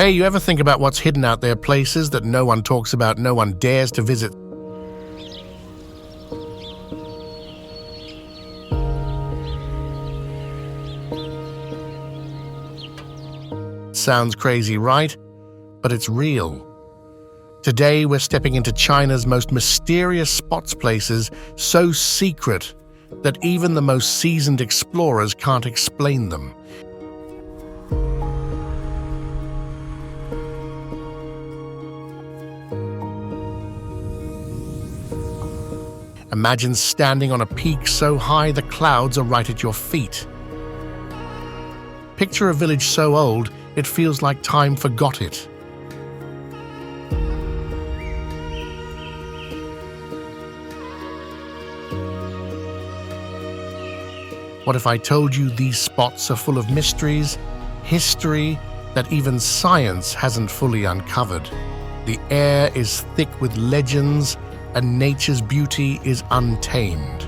Hey, you ever think about what's hidden out there, places that no one talks about, no one dares to visit? Sounds crazy, right? But it's real. Today, we're stepping into China's most mysterious spots, places so secret that even the most seasoned explorers can't explain them. Imagine standing on a peak so high the clouds are right at your feet. Picture a village so old it feels like time forgot it. What if I told you these spots are full of mysteries, history that even science hasn't fully uncovered? The air is thick with legends, and nature's beauty is untamed.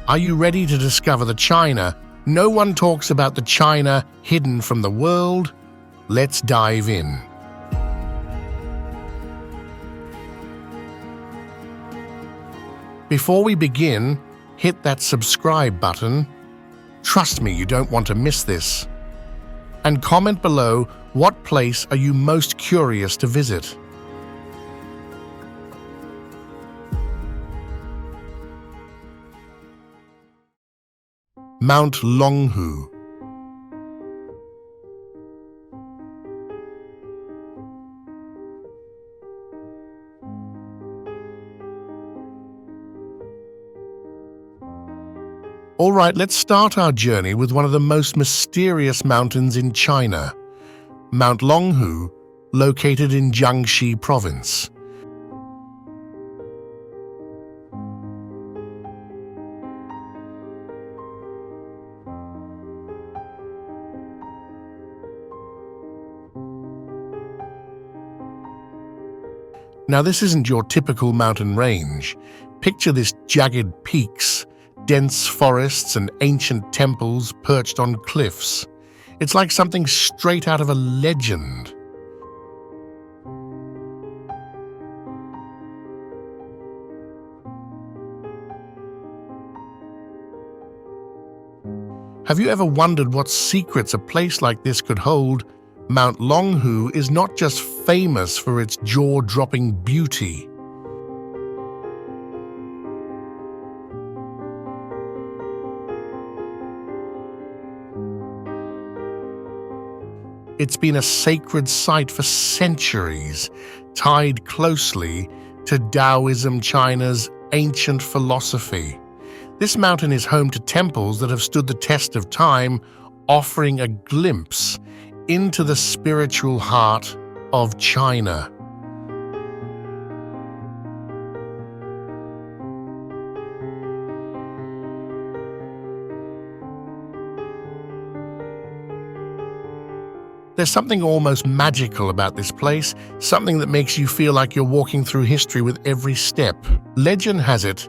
Are you ready to discover the China no one talks about, the China hidden from the world? Let's dive in. Before we begin, hit that subscribe button. Trust me, you don't want to miss this. And comment below, what place are you most curious to visit? Mount Longhoo. All right, let's start our journey with one of the most mysterious mountains in China, Mount Longhoo, located in Jiangxi province. Now, this isn't your typical mountain range. Picture this: jagged peaks, dense forests, and ancient temples perched on cliffs. It's like something straight out of a legend. Have you ever wondered what secrets a place like this could hold? Mount Longhoo is not just famous for its jaw-dropping beauty. It's been a sacred site for centuries, tied closely to Taoism, China's ancient philosophy. This mountain is home to temples that have stood the test of time, offering a glimpse into the spiritual heart of China. There's something almost magical about this place, something that makes you feel like you're walking through history with every step. Legend has it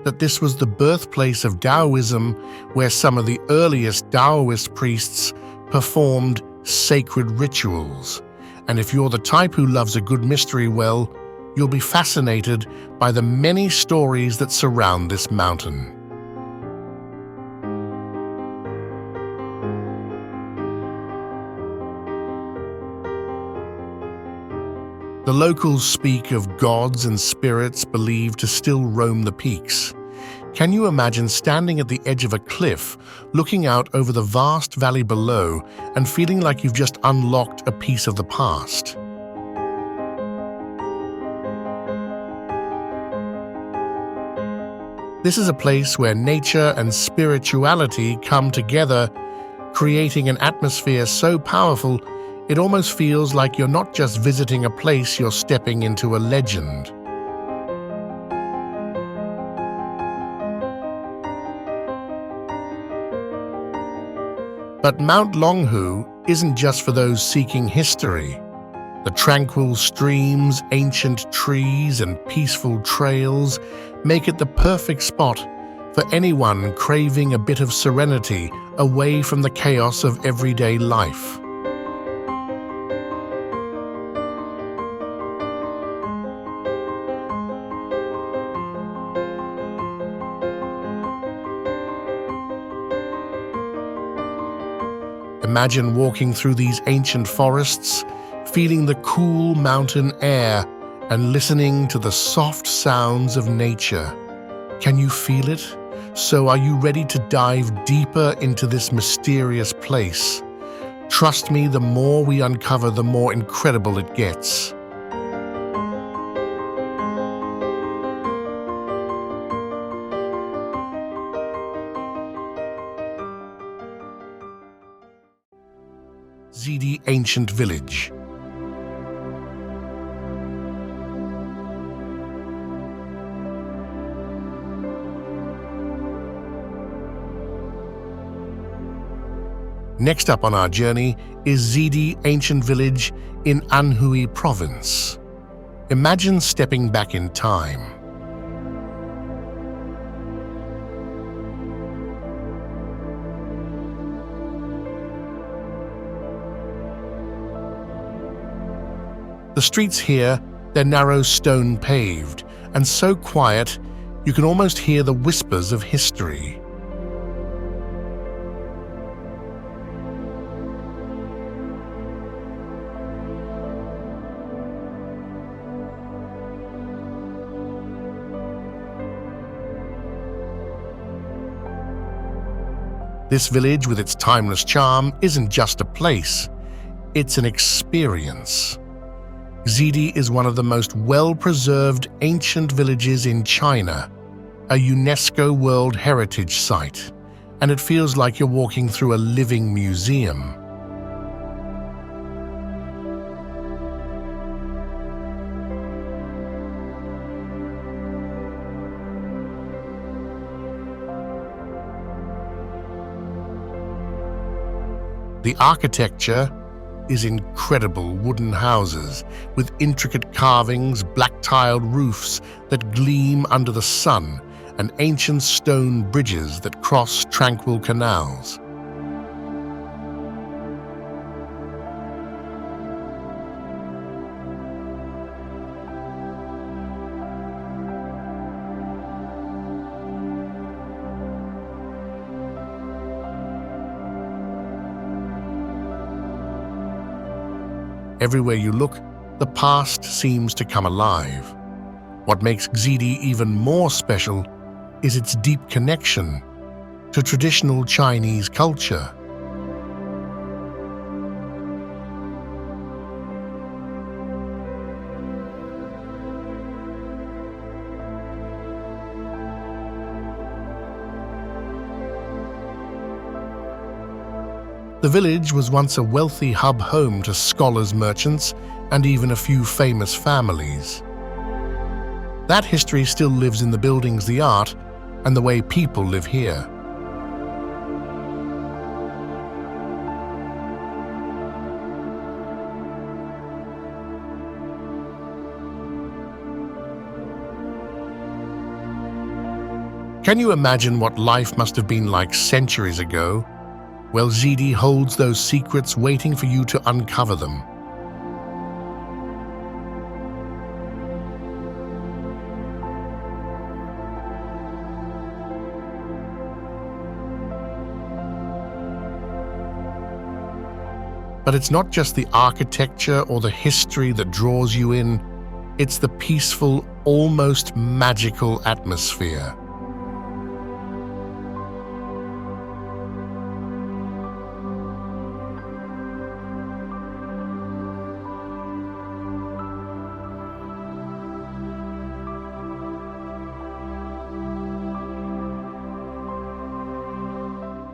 that this was the birthplace of Taoism, where some of the earliest Taoist priests performed sacred rituals. And if you're the type who loves a good mystery, well, you'll be fascinated by the many stories that surround this mountain. The locals speak of gods and spirits believed to still roam the peaks. Can you imagine standing at the edge of a cliff, looking out over the vast valley below, and feeling like you've just unlocked a piece of the past? This is a place where nature and spirituality come together, creating an atmosphere so powerful it almost feels like you're not just visiting a place, you're stepping into a legend. But Mount Longhoo isn't just for those seeking history. The tranquil streams, ancient trees, and peaceful trails make it the perfect spot for anyone craving a bit of serenity away from the chaos of everyday life. Imagine walking through these ancient forests, feeling the cool mountain air and listening to the soft sounds of nature. Can you feel it? So are you ready to dive deeper into this mysterious place? Trust me, the more we uncover, the more incredible it gets. Xidi Ancient Village. Next up on our journey is Xidi Ancient Village in Anhui Province. Imagine stepping back in time. The streets here, they're narrow stone paved, and so quiet you can almost hear the whispers of history. This village, with its timeless charm, isn't just a place, it's an experience. Xidi is one of the most well-preserved ancient villages in China, a UNESCO World Heritage Site, and it feels like you're walking through a living museum. The architecture is incredible: wooden houses with intricate carvings, black-tiled roofs that gleam under the sun, and ancient stone bridges that cross tranquil canals. Everywhere you look, the past seems to come alive. What makes Xidi even more special is its deep connection to traditional Chinese culture. The village was once a wealthy hub home to scholars, merchants, and even a few famous families. That history still lives in the buildings, the art, and the way people live here. Can you imagine what life must have been like centuries ago? Well, Xidi holds those secrets, waiting for you to uncover them. But it's not just the architecture or the history that draws you in, it's the peaceful, almost magical atmosphere.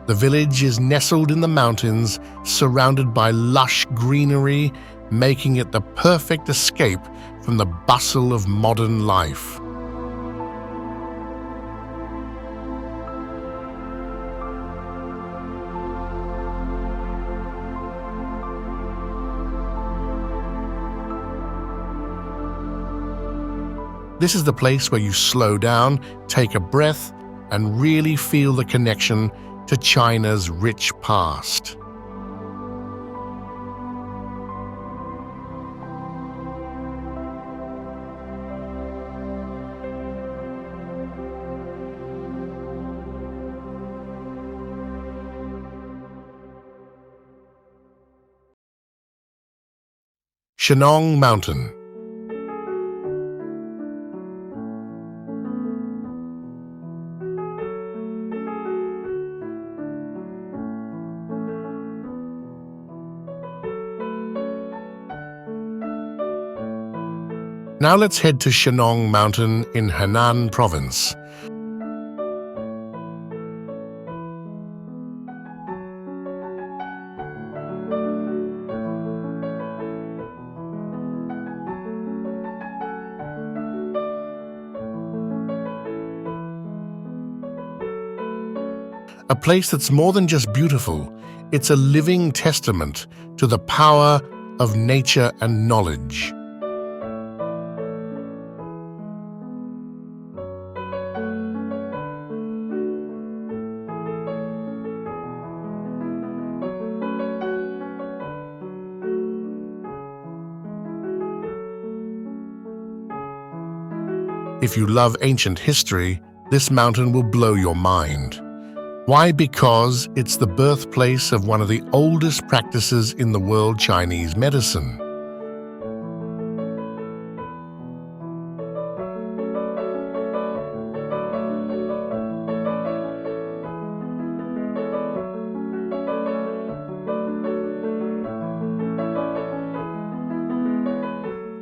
The village is nestled in the mountains, surrounded by lush greenery, making it the perfect escape from the bustle of modern life. This is the place where you slow down, take a breath, and really feel the connection to China's rich past. Shennong Mountain. Now let's head to Shennong Mountain in Henan Province. A place that's more than just beautiful, it's a living testament to the power of nature and knowledge. If you love ancient history, this mountain will blow your mind. Why? Because it's the birthplace of one of the oldest practices in the world, Chinese medicine.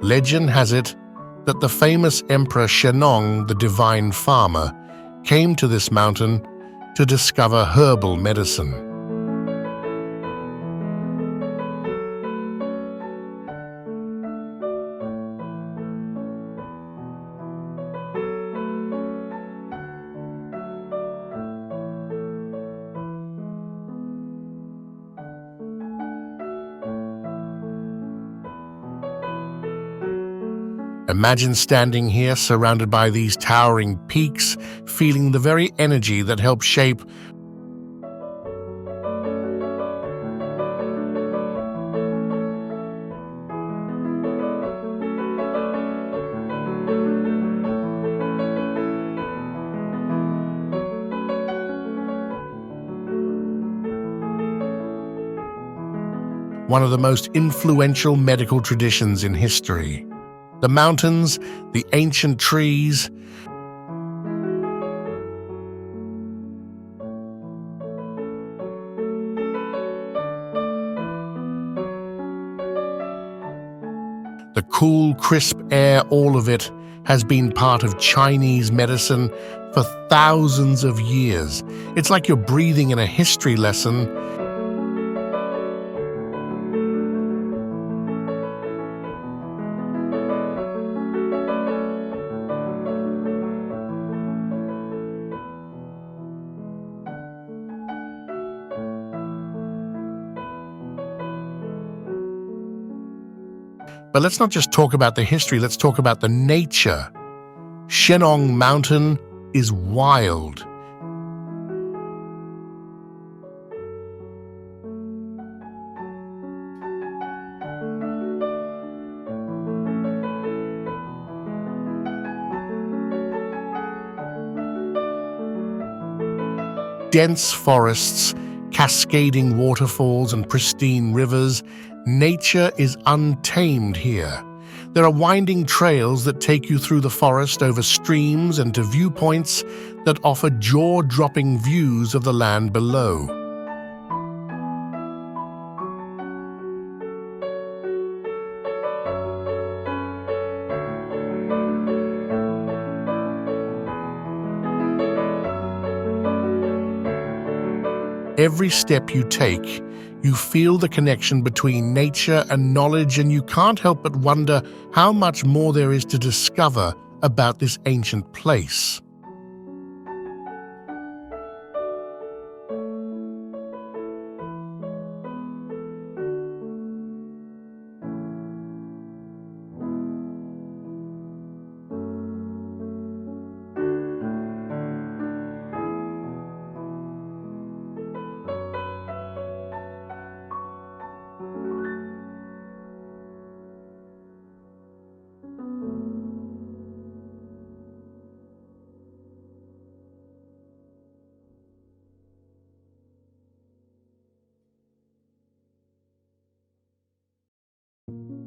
Legend has it that the famous Emperor Shennong, the divine farmer, came to this mountain to discover herbal medicine. Imagine standing here surrounded by these towering peaks, feeling the very energy that helps shape one of the most influential medical traditions in history. The mountains, the ancient trees, the cool, crisp air, all of it has been part of Chinese medicine for thousands of years. It's like you're breathing in a history lesson. But let's not just talk about the history, let's talk about the nature. Shennong Mountain is wild. Dense forests, cascading waterfalls and pristine rivers. Nature is untamed here. There are winding trails that take you through the forest, over streams and to viewpoints that offer jaw-dropping views of the land below. Every step you take, you feel the connection between nature and knowledge, and you can't help but wonder how much more there is to discover about this ancient place.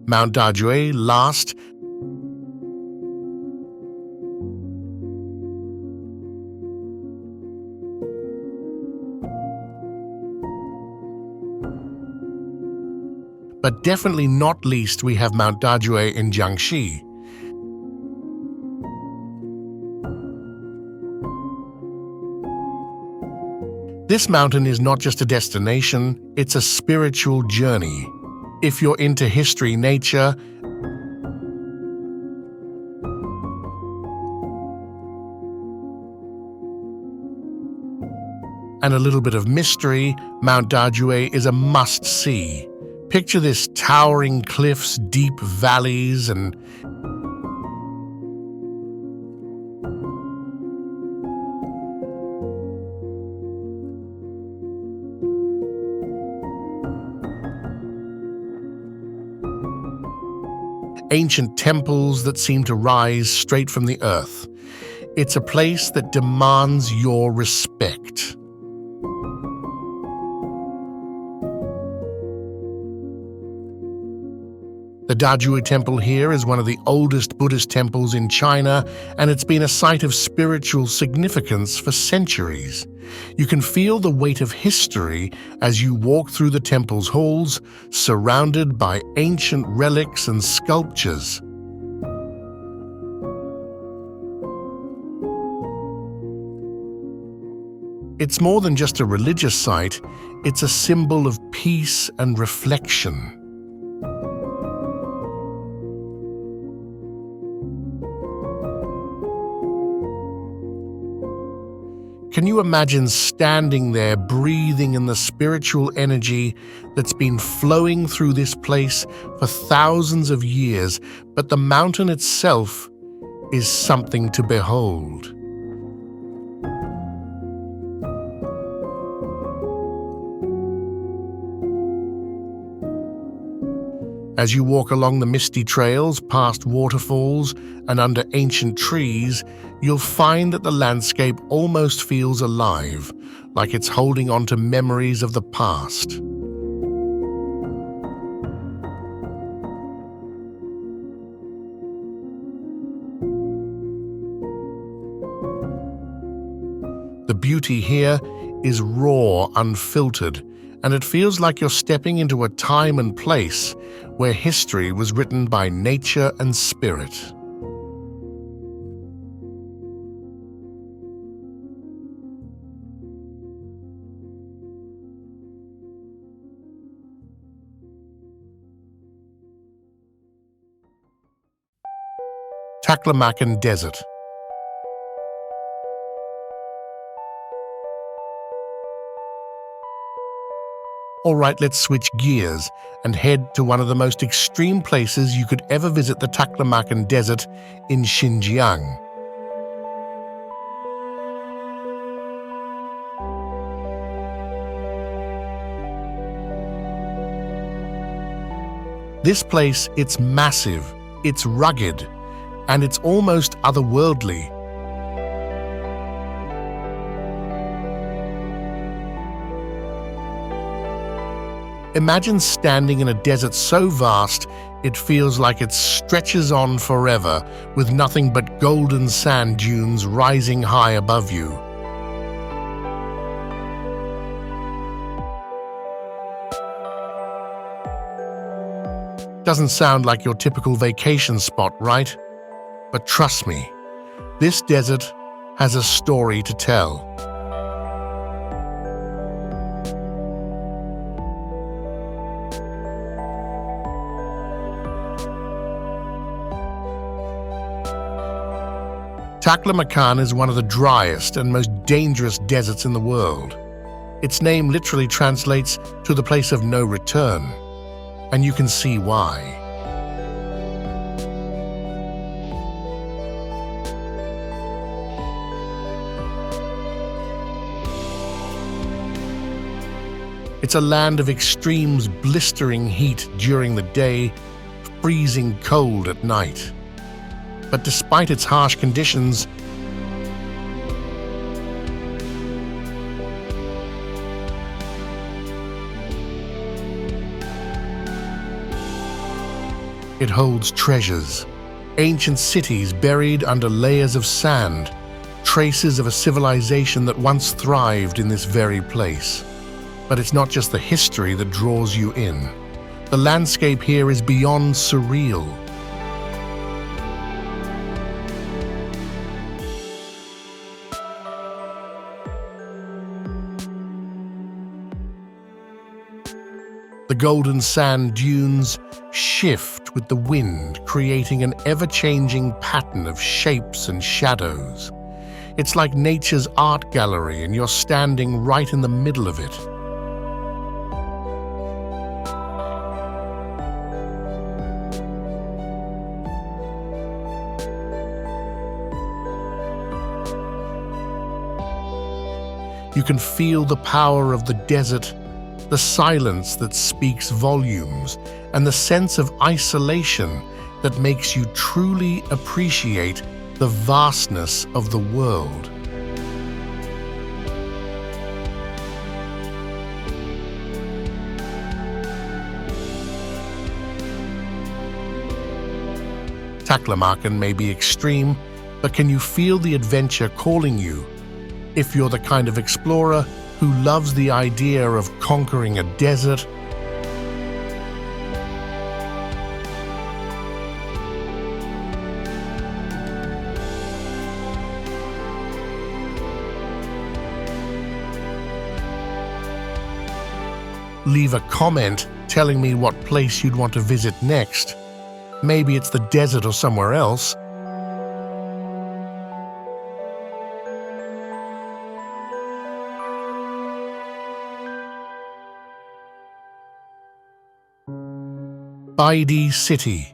Mount Dajue last, but definitely not least we have Mount Dajue in Jiangxi. This mountain is not just a destination, it's a spiritual journey. If you're into history, nature, and a little bit of mystery, Mount Dajue is a must-see. Picture this: towering cliffs, deep valleys, and ancient temples that seem to rise straight from the earth. It's a place that demands your respect. The Dajue Temple here is one of the oldest Buddhist temples in China, and it's been a site of spiritual significance for centuries. You can feel the weight of history as you walk through the temple's halls, surrounded by ancient relics and sculptures. It's more than just a religious site, it's a symbol of peace and reflection. Can you imagine standing there, breathing in the spiritual energy that's been flowing through this place for thousands of years, but the mountain itself is something to behold. As you walk along the misty trails, past waterfalls, and under ancient trees, you'll find that the landscape almost feels alive, like it's holding on to memories of the past. The beauty here is raw, unfiltered, and it feels like you're stepping into a time and place where history was written by nature and spirit. Taklamakan Desert. All right, let's switch gears and head to one of the most extreme places you could ever visit, the Taklamakan Desert in Xinjiang. This place, it's massive, it's rugged, and it's almost otherworldly. Imagine standing in a desert so vast, it feels like it stretches on forever, with nothing but golden sand dunes rising high above you. Doesn't sound like your typical vacation spot, right? But trust me, this desert has a story to tell. Taklamakan is one of the driest and most dangerous deserts in the world. Its name literally translates to the place of no return, and you can see why. It's a land of extremes, blistering heat during the day, freezing cold at night. But despite its harsh conditions, It holds treasures, ancient cities buried under layers of sand, traces of a civilization that once thrived in this very place. But it's not just the history that draws you in. The landscape here is beyond surreal. The golden sand dunes shift with the wind, creating an ever-changing pattern of shapes and shadows. It's like nature's art gallery, and you're standing right in the middle of it. You can feel the power of the desert, the silence that speaks volumes, and the sense of isolation that makes you truly appreciate the vastness of the world. Taklamakan may be extreme, but can you feel the adventure calling you? If you're the kind of explorer who loves the idea of conquering a desert, leave a comment telling me what place you'd want to visit next. Maybe it's the desert or somewhere else. Baidi City.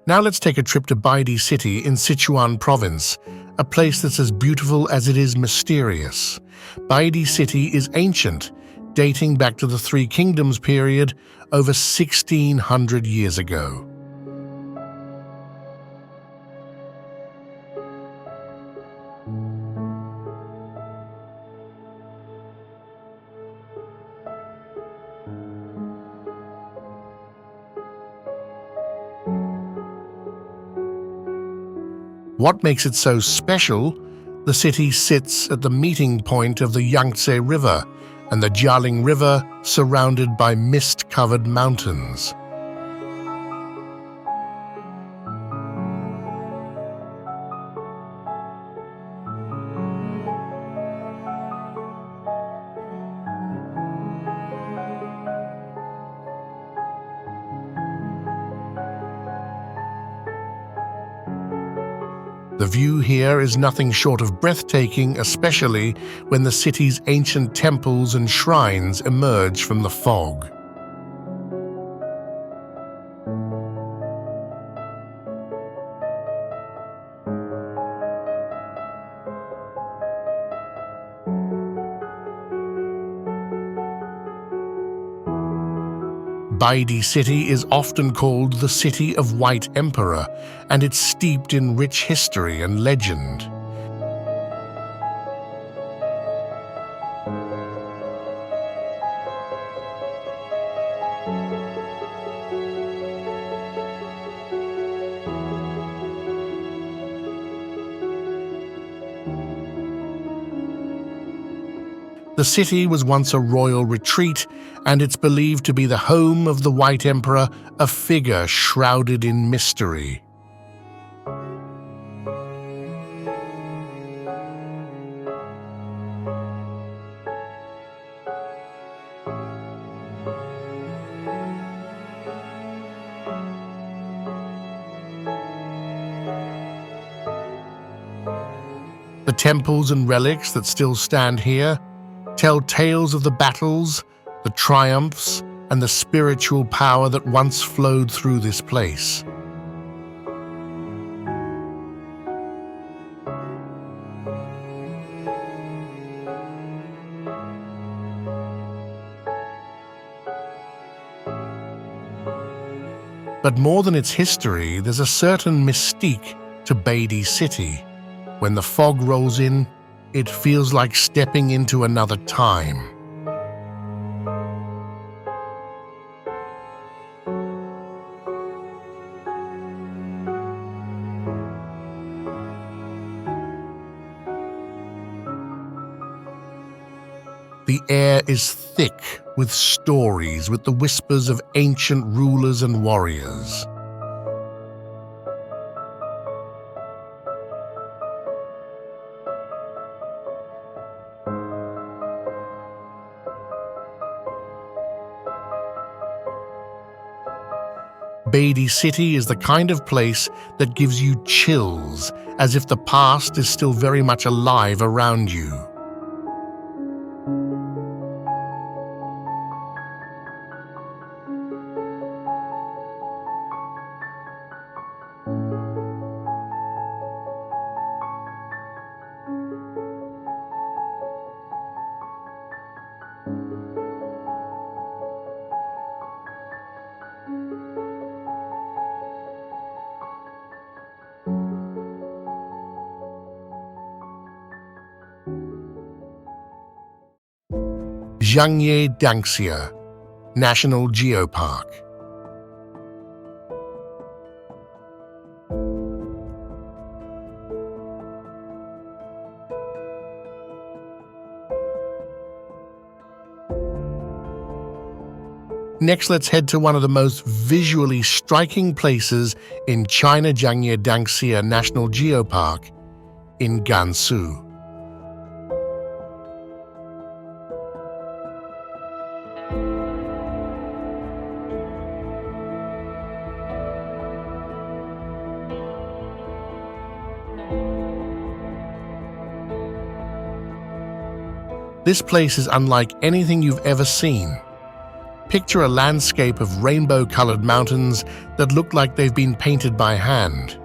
Now let's take a trip to Baidi City in Sichuan province, a place that's as beautiful as it is mysterious. Baidi City is ancient, dating back to the Three Kingdoms period over 1,600 years ago. What makes it so special? The city sits at the meeting point of the Yangtze River and the Jialing River, surrounded by mist-covered mountains. The view here is nothing short of breathtaking, especially when the city's ancient temples and shrines emerge from the fog. Baidi City is often called the City of White Emperor, and it's steeped in rich history and legend. The city was once a royal retreat, and it's believed to be the home of the White Emperor, a figure shrouded in mystery. The temples and relics that still stand here tell tales of the battles, the triumphs, and the spiritual power that once flowed through this place. But more than its history, there's a certain mystique to Baidi City. When the fog rolls in, it feels like stepping into another time. The air is thick with stories, with the whispers of ancient rulers and warriors. Baidi City is the kind of place that gives you chills, as if the past is still very much alive around you. Xijiang Miao National Geopark. Next, let's head to one of the most visually striking places in China, Xijiang Miao National Geopark in Gansu. This place is unlike anything you've ever seen. Picture a landscape of rainbow-colored mountains that look like they've been painted by hand.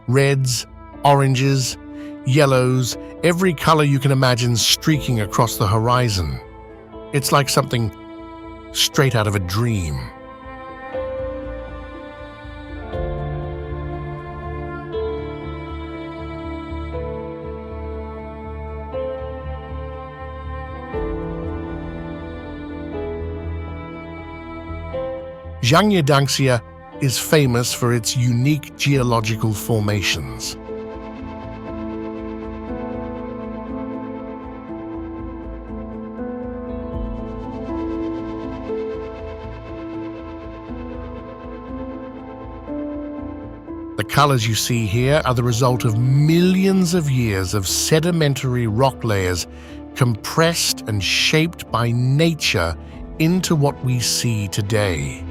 Reds, oranges, yellows, every color you can imagine streaking across the horizon. It's like something straight out of a dream. Xijiang Miao is famous for its unique geological formations. The colors you see here are the result of millions of years of sedimentary rock layers compressed and shaped by nature into what we see today.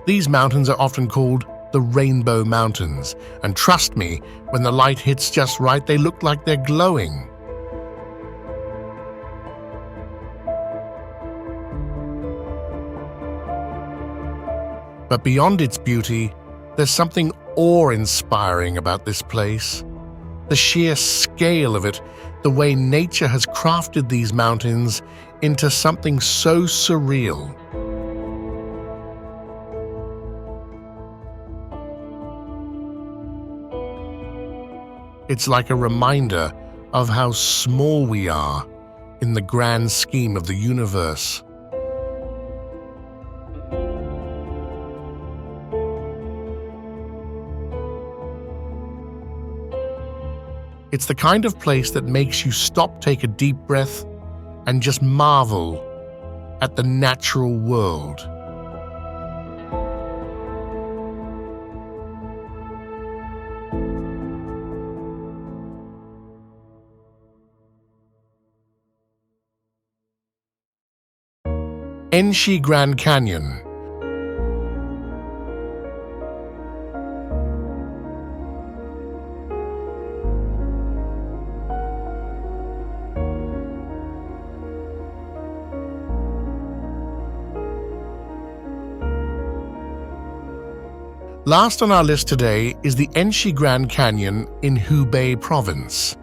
These mountains are often called the Rainbow Mountains, and trust me, when the light hits just right, they look like they're glowing. But beyond its beauty, there's something awe-inspiring about this place. The sheer scale of it, the way nature has crafted these mountains into something so surreal. It's like a reminder of how small we are in the grand scheme of the universe. It's the kind of place that makes you stop, take a deep breath, and just marvel at the natural world. Enshi Grand Canyon. Last on our list today is the Enshi Grand Canyon in Hubei province.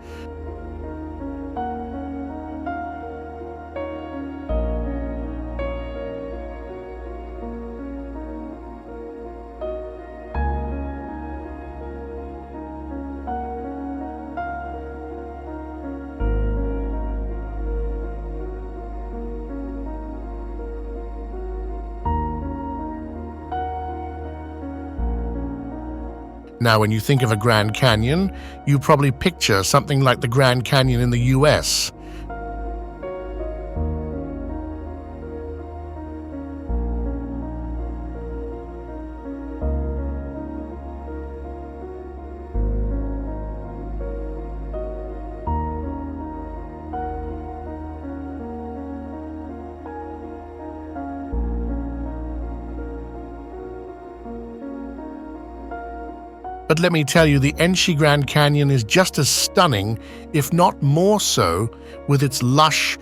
Now, when you think of a Grand Canyon, you probably picture something like the Grand Canyon in the US. But let me tell you, the Enshi Grand Canyon is just as stunning, if not more so, with its lush,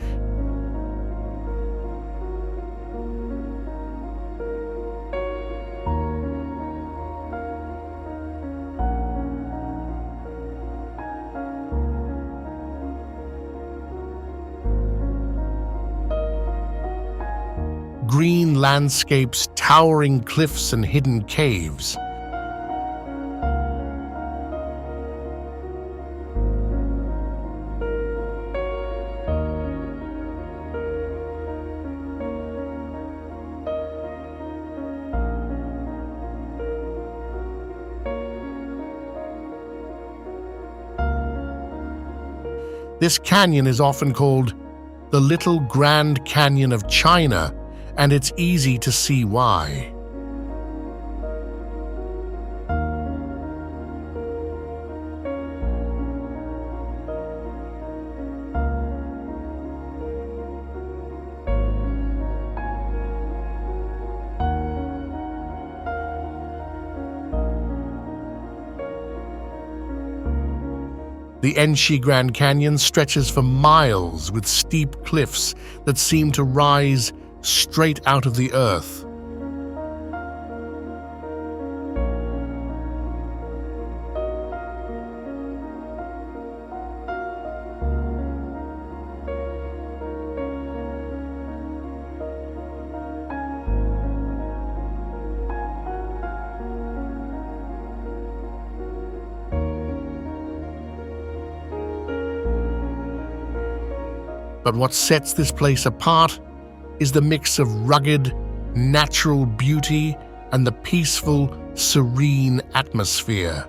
green landscapes, towering cliffs, and hidden caves. This canyon is often called the Little Grand Canyon of China, and it's easy to see why. The Enshi Grand Canyon stretches for miles with steep cliffs that seem to rise straight out of the earth. But what sets this place apart is the mix of rugged, natural beauty and the peaceful, serene atmosphere.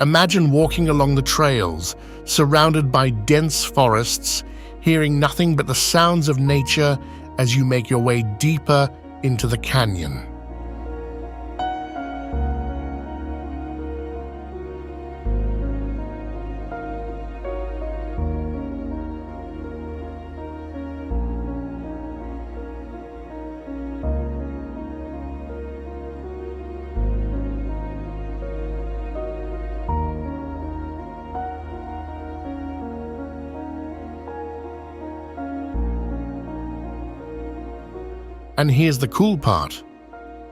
Imagine walking along the trails, surrounded by dense forests, hearing nothing but the sounds of nature as you make your way deeper into the canyon. And here's the cool part.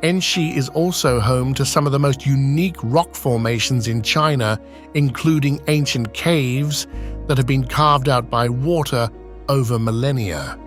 Enshi is also home to some of the most unique rock formations in China, including ancient caves that have been carved out by water over millennia.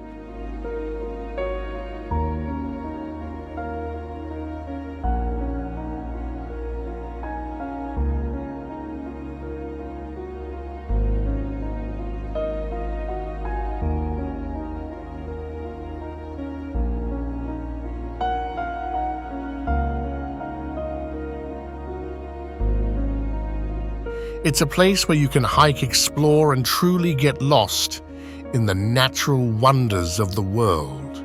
It's a place where you can hike, explore, and truly get lost in the natural wonders of the world.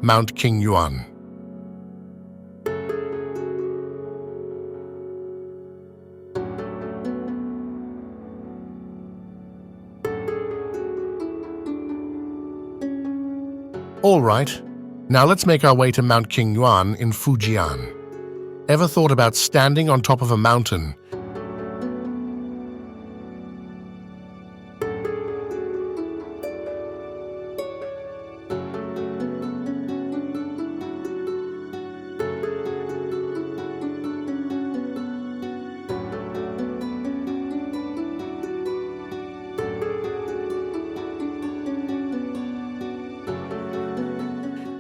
Mount Qingyuan. All right, now let's make our way to Mount Qingyuan in Fujian. Ever thought about standing on top of a mountain?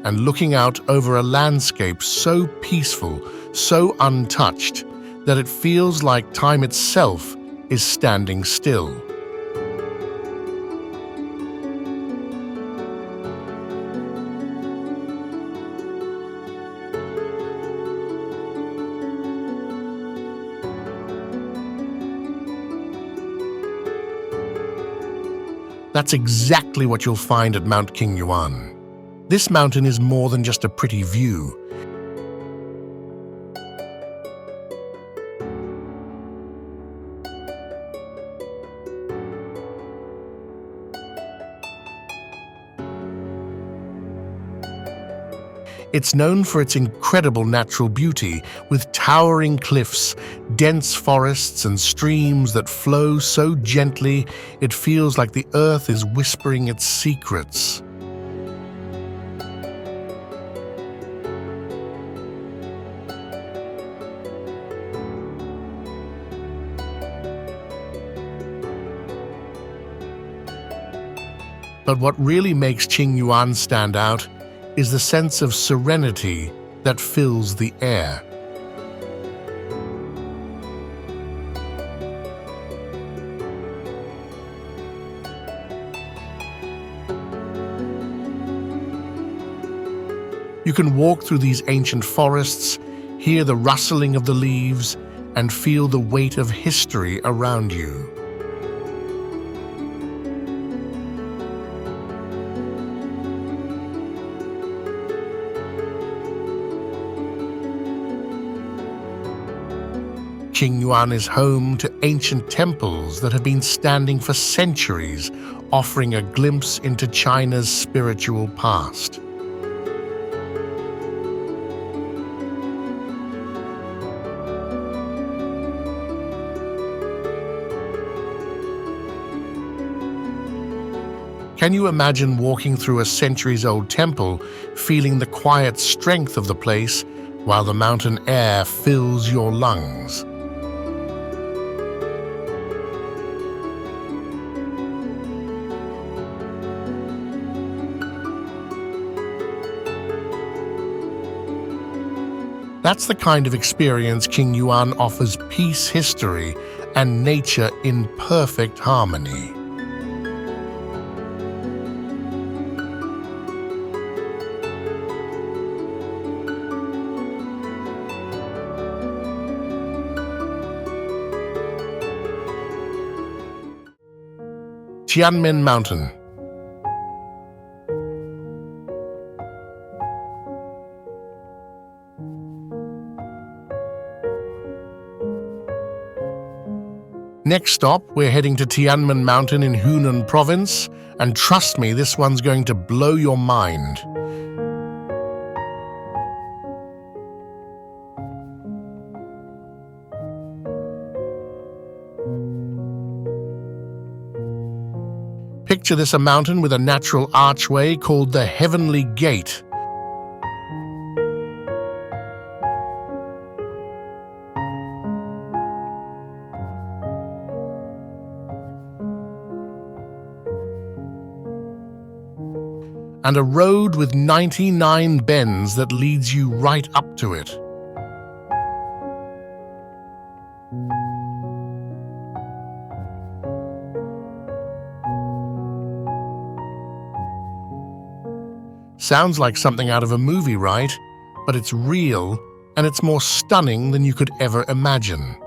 And looking out over a landscape so peaceful, so untouched, that it feels like time itself is standing still. That's exactly what you'll find at Mount Qingyuan. This mountain is more than just a pretty view. It's known for its incredible natural beauty, with towering cliffs, dense forests, and streams that flow so gently it feels like the earth is whispering its secrets. But what really makes Qingyuan stand out is the sense of serenity that fills the air. You can walk through these ancient forests, hear the rustling of the leaves, and feel the weight of history around you. Qingyuan is home to ancient temples that have been standing for centuries, offering a glimpse into China's spiritual past. Can you imagine walking through a centuries-old temple, feeling the quiet strength of the place while the mountain air fills your lungs? That's the kind of experience Qingyuan offers: peace, history, and nature in perfect harmony. Tianmen Mountain. Next stop, we're heading to Tianmen Mountain in Hunan Province, and trust me, this one's going to blow your mind. Picture this: a mountain with a natural archway called the Heavenly Gate. And a road with 99 bends that leads you right up to it. Sounds like something out of a movie, right? But it's real, and it's more stunning than you could ever imagine.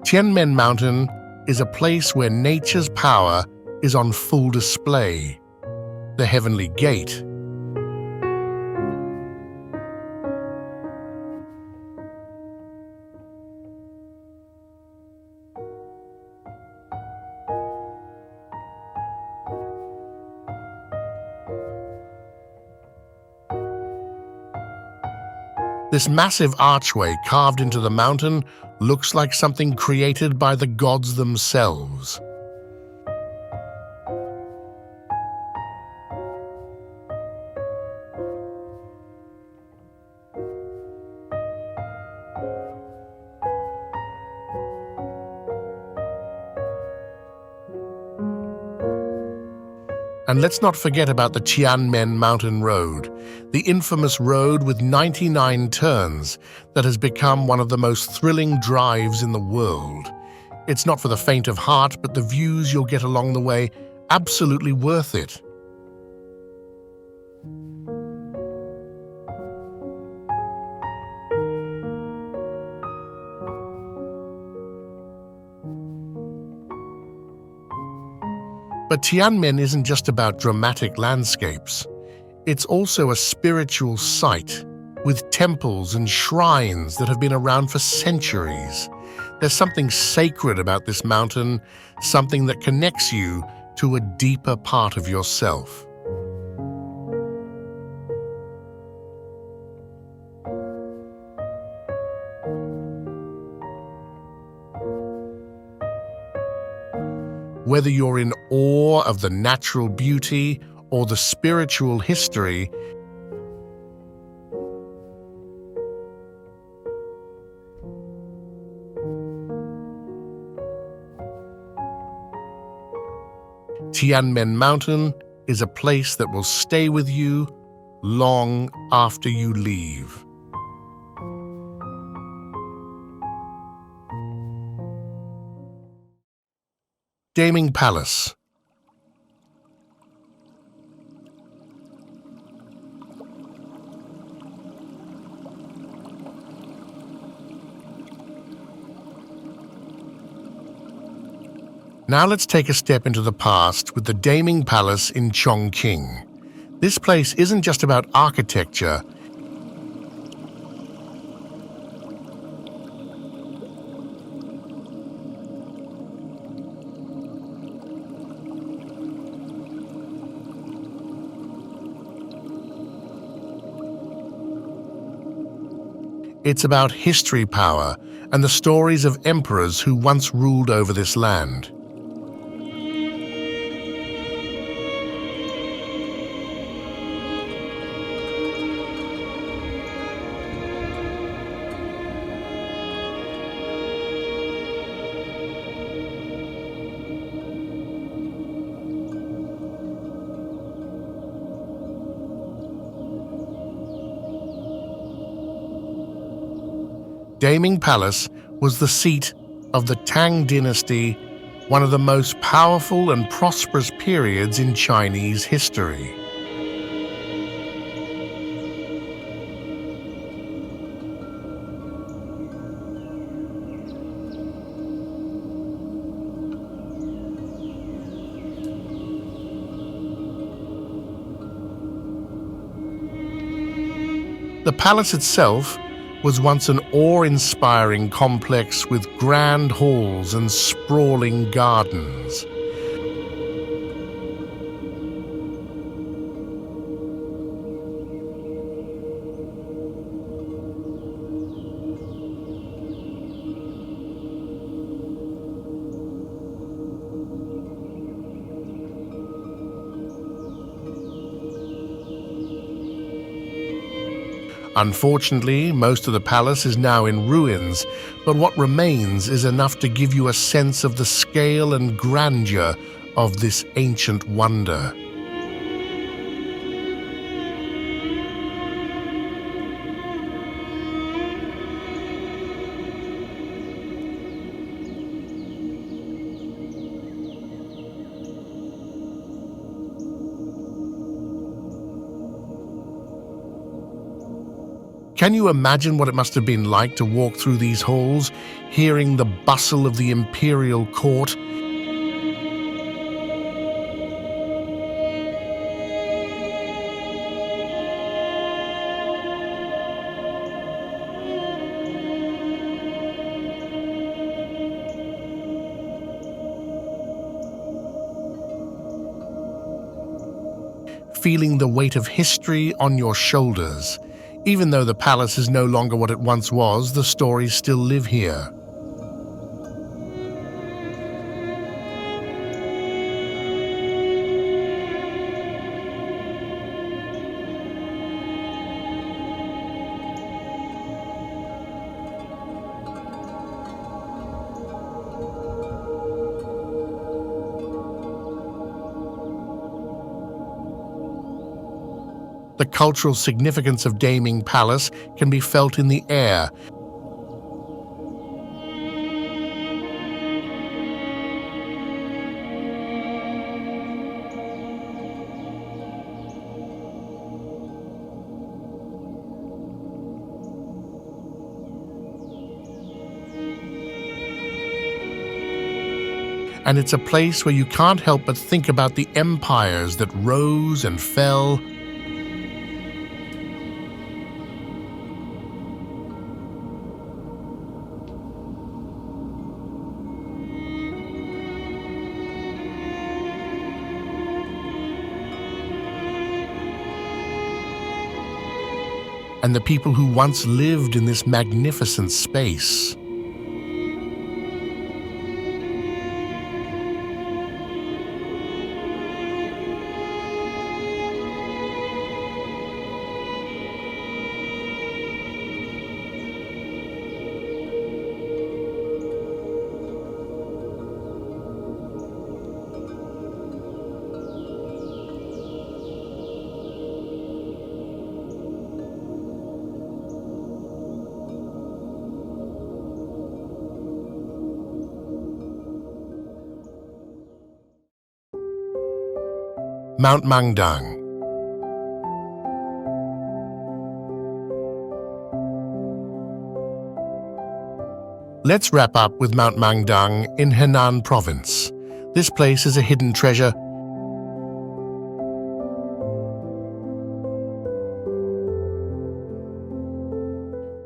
Tianmen Mountain is a place where nature's power is on full display. The Heavenly Gate. This massive archway carved into the mountain looks like something created by the gods themselves. And let's not forget about the Tianmen Mountain Road, the infamous road with 99 turns that has become one of the most thrilling drives in the world. It's not for the faint of heart, but the views you'll get along the way, absolutely worth it. But Tianmen isn't just about dramatic landscapes. It's also a spiritual site with temples and shrines that have been around for centuries. There's something sacred about this mountain, something that connects you to a deeper part of yourself. Whether you're in awe of the natural beauty or the spiritual history, Tianmen Mountain is a place that will stay with you long after you leave. Daming Palace. Now let's take a step into the past with the Daming Palace in Chongqing. This place isn't just about architecture. It's about history power and the stories of emperors who once ruled over this land. Daming Palace was the seat of the Tang dynasty, one of the most powerful and prosperous periods in Chinese history. The palace itself was once an awe-inspiring complex with grand halls and sprawling gardens. Unfortunately, most of the palace is now in ruins, but what remains is enough to give you a sense of the scale and grandeur of this ancient wonder. Can you imagine what it must have been like to walk through these halls, hearing the bustle of the imperial court? Feeling the weight of history on your shoulders. Even though the palace is no longer what it once was, the stories still live here. The cultural significance of Daming Palace can be felt in the air. And it's a place where you can't help but think about the empires that rose and fell. And the people who once lived in this magnificent space. Mount Mangdang. Let's wrap up with Mount Mangdang in Henan province. This place is a hidden treasure.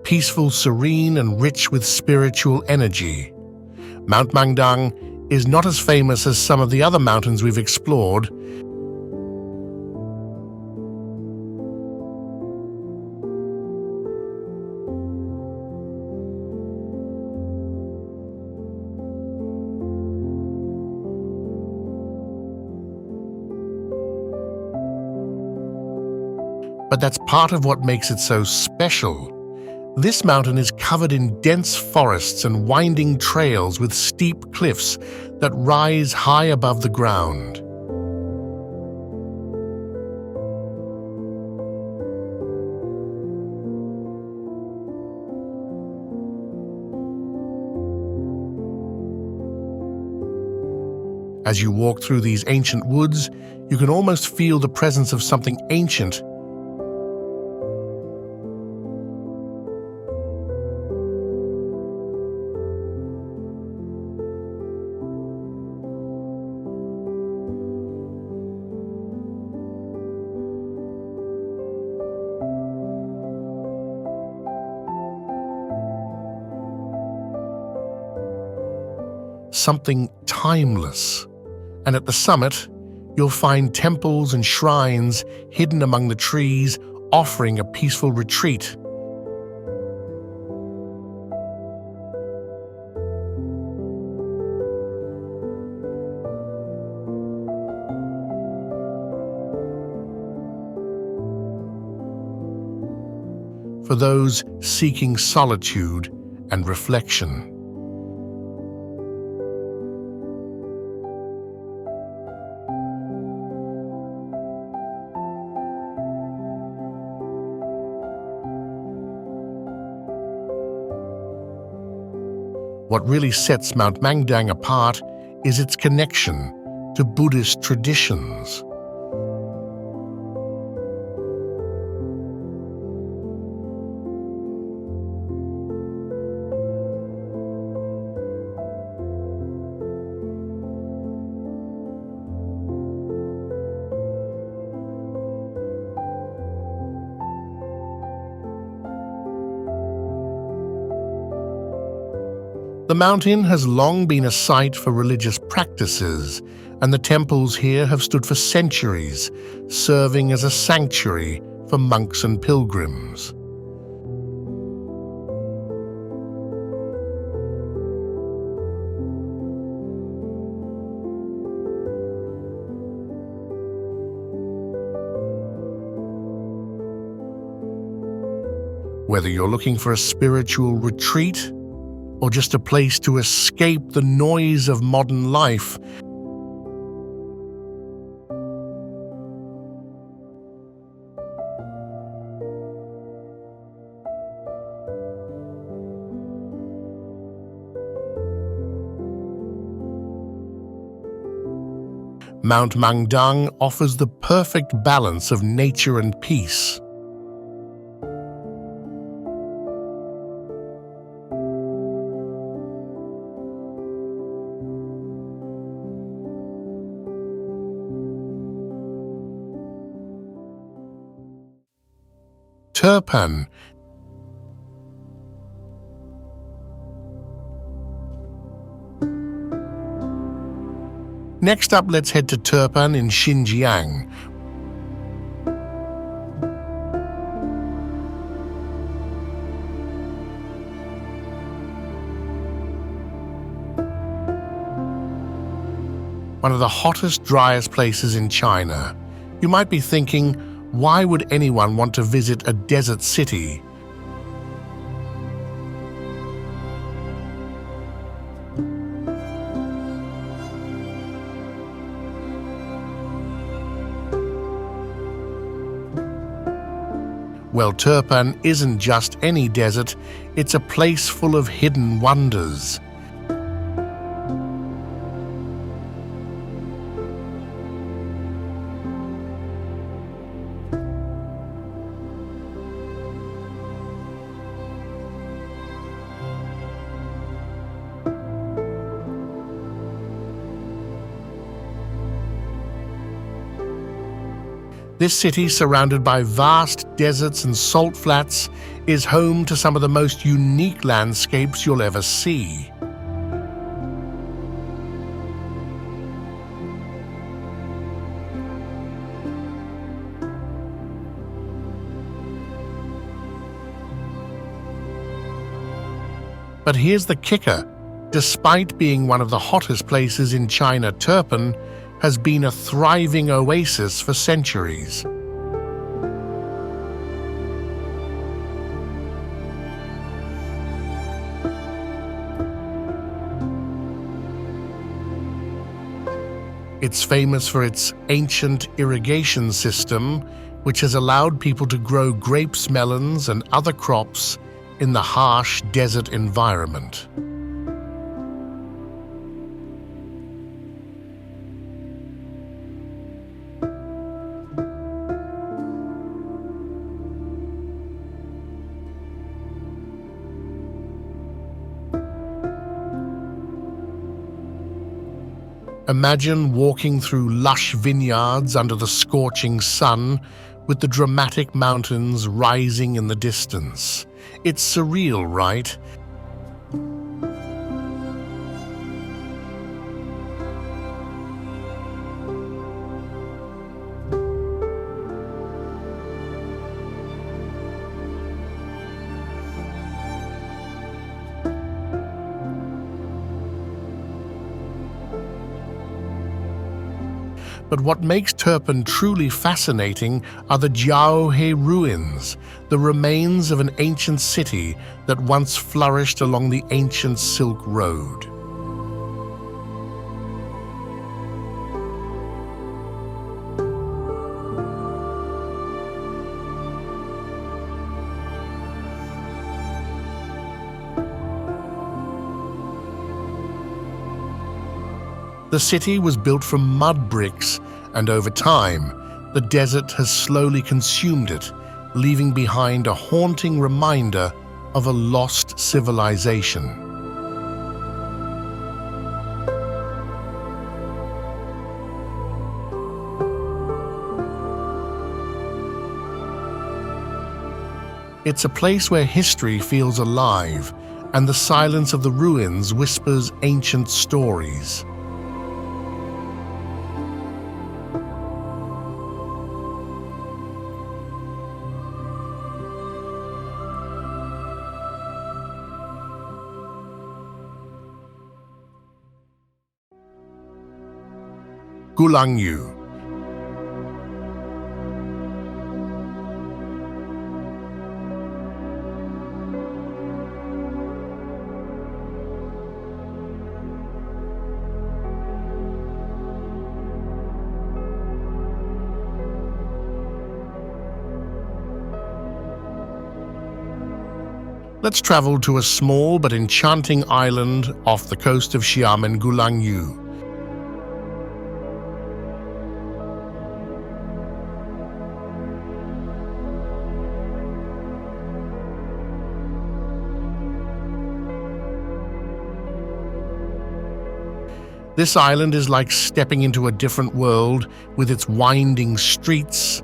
Peaceful, serene, and rich with spiritual energy. Mount Mangdang is not as famous as some of the other mountains we've explored. But that's part of what makes it so special. This mountain is covered in dense forests and winding trails with steep cliffs that rise high above the ground. As you walk through these ancient woods, you can almost feel the presence of something ancient. Something timeless. And at the summit, you'll find temples and shrines hidden among the trees, offering a peaceful retreat. For those seeking solitude and reflection. What really sets Mount Mangdang apart is its connection to Buddhist traditions. The mountain has long been a site for religious practices, and the temples here have stood for centuries, serving as a sanctuary for monks and pilgrims. Whether you're looking for a spiritual retreat or just a place to escape the noise of modern life, Mount Mangdang offers the perfect balance of nature and peace. Turpan. Next up, let's head to Turpan in Xinjiang. One of the hottest, driest places in China. You might be thinking, why would anyone want to visit a desert city? Well, Turpan isn't just any desert, it's a place full of hidden wonders. This city, surrounded by vast deserts and salt flats, is home to some of the most unique landscapes you'll ever see. But here's the kicker. Despite being one of the hottest places in China, Turpan has been a thriving oasis for centuries. It's famous for its ancient irrigation system, which has allowed people to grow grapes, melons, and other crops in the harsh desert environment. Imagine walking through lush vineyards under the scorching sun, with the dramatic mountains rising in the distance. It's surreal, right? But what makes Turpan truly fascinating are the Jiaohe ruins, the remains of an ancient city that once flourished along the ancient Silk Road. The city was built from mud bricks, and over time, the desert has slowly consumed it, leaving behind a haunting reminder of a lost civilization. It's a place where history feels alive, and the silence of the ruins whispers ancient stories. Gulangyu. Let's travel to a small but enchanting island off the coast of Xiamen, Gulangyu. This island is like stepping into a different world with its winding streets,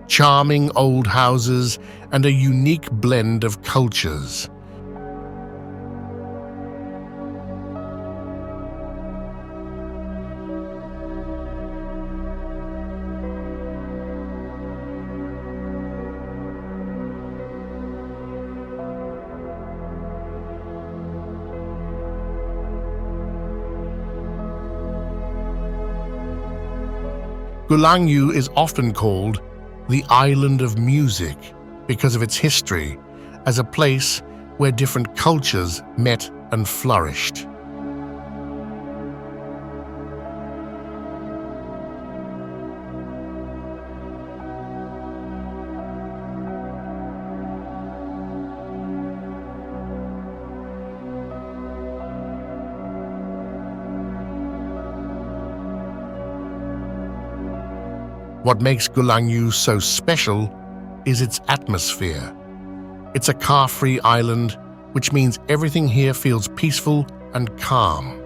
charming old houses, and a unique blend of cultures. Gulangyu is often called the Island of Music because of its history as a place where different cultures met and flourished. What makes Gulangyu so special is its atmosphere. It's a car-free island, which means everything here feels peaceful and calm.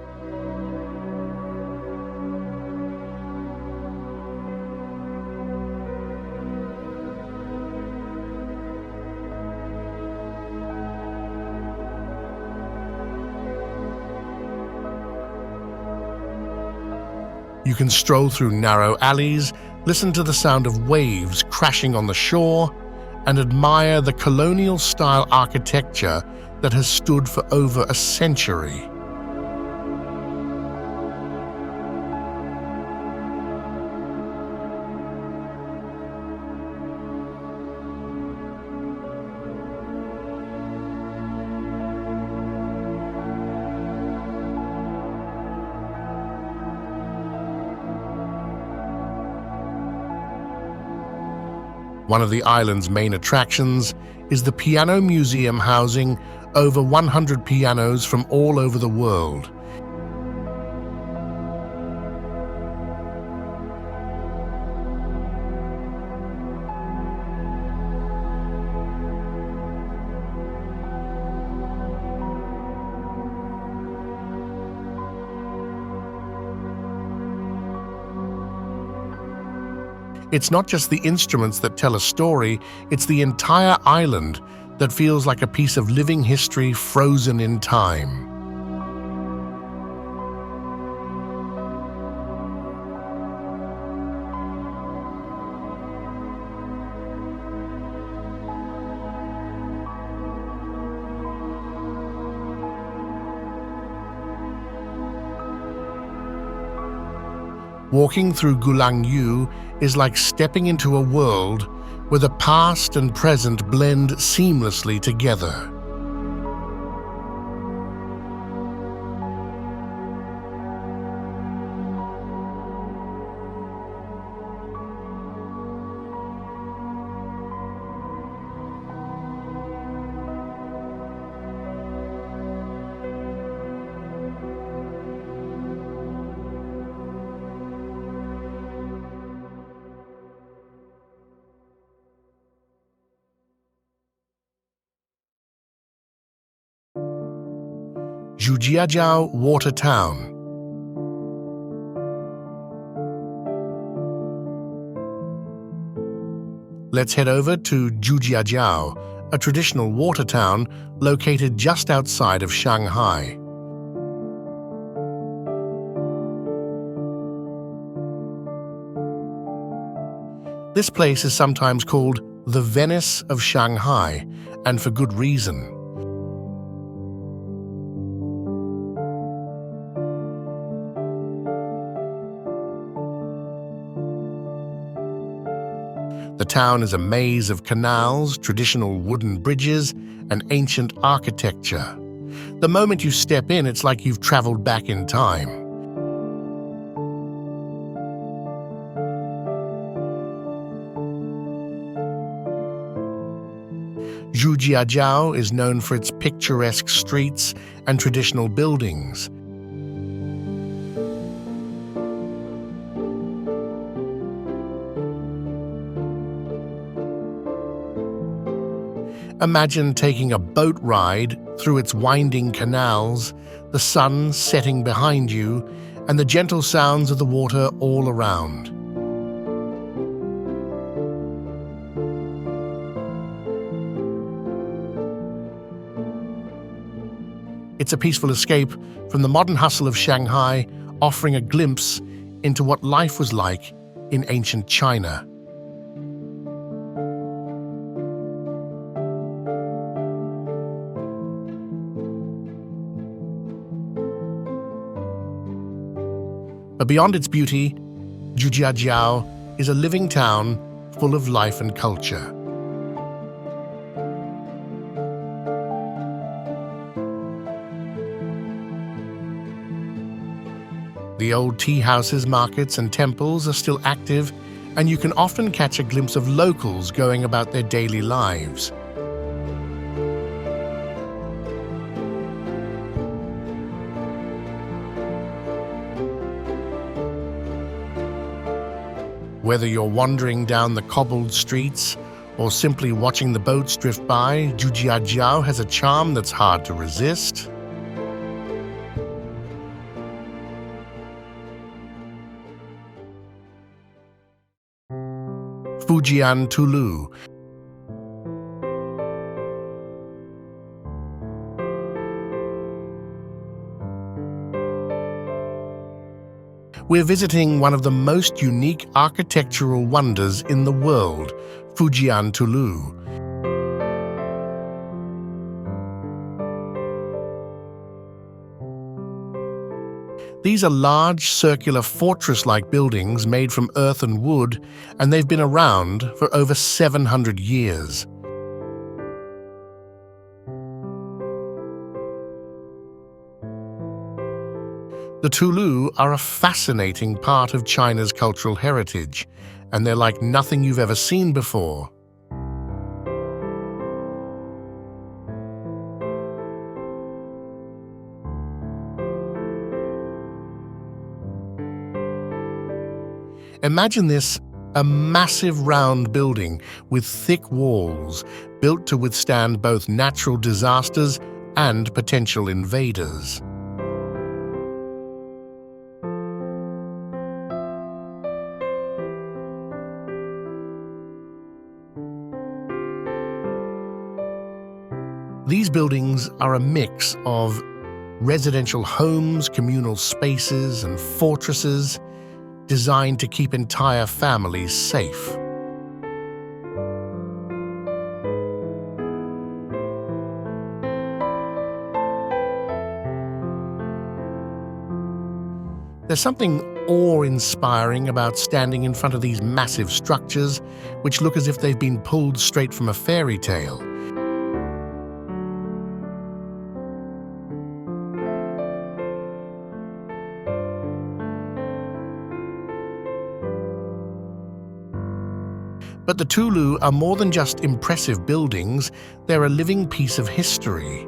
You can stroll through narrow alleys, listen to the sound of waves crashing on the shore, and admire the colonial-style architecture that has stood for over a century. One of the island's main attractions is the Piano Museum, housing over 100 pianos from all over the world. It's not just the instruments that tell a story, it's the entire island that feels like a piece of living history frozen in time. Walking through Gulangyu is like stepping into a world where the past and present blend seamlessly together. Zhujiajiao Water Town. Let's head over to Zhujiajiao, a traditional water town located just outside of Shanghai. This place is sometimes called the Venice of Shanghai, and for good reason. The town is a maze of canals, traditional wooden bridges, and ancient architecture. The moment you step in, it's like you've traveled back in time. Zhujiajiao is known for its picturesque streets and traditional buildings. Imagine taking a boat ride through its winding canals, the sun setting behind you, and the gentle sounds of the water all around. It's a peaceful escape from the modern hustle of Shanghai, offering a glimpse into what life was like in ancient China. But beyond its beauty, Zhujiajiao is a living town full of life and culture. The old tea houses, markets, and temples are still active, and you can often catch a glimpse of locals going about their daily lives. Whether you're wandering down the cobbled streets or simply watching the boats drift by, Zhujiajiao has a charm that's hard to resist. Fujian Tulou. We're visiting one of the most unique architectural wonders in the world, Fujian Tulou. These are large, circular, fortress-like buildings made from earth and wood, and they've been around for over 700 years. The Tulou are a fascinating part of China's cultural heritage, and they're like nothing you've ever seen before. Imagine this, a massive round building with thick walls, built to withstand both natural disasters and potential invaders. These buildings are a mix of residential homes, communal spaces, and fortresses designed to keep entire families safe. There's something awe-inspiring about standing in front of these massive structures, which look as if they've been pulled straight from a fairy tale. But the Tulou are more than just impressive buildings, they're a living piece of history.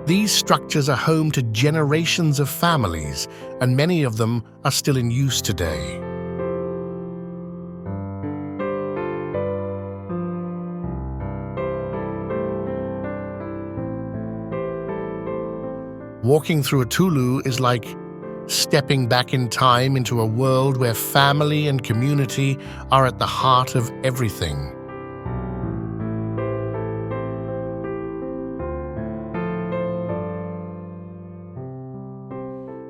These structures are home to generations of families, and many of them are still in use today. Walking through a Tulou is like stepping back in time into a world where family and community are at the heart of everything.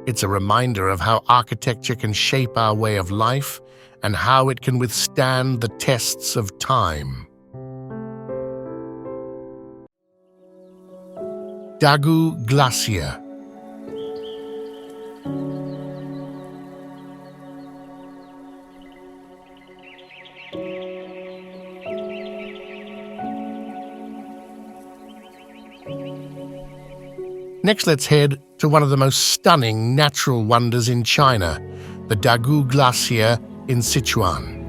It's a reminder of how architecture can shape our way of life and how it can withstand the tests of time. Dagu Glacier. Next, let's head to one of the most stunning natural wonders in China, the Dagu Glacier in Sichuan.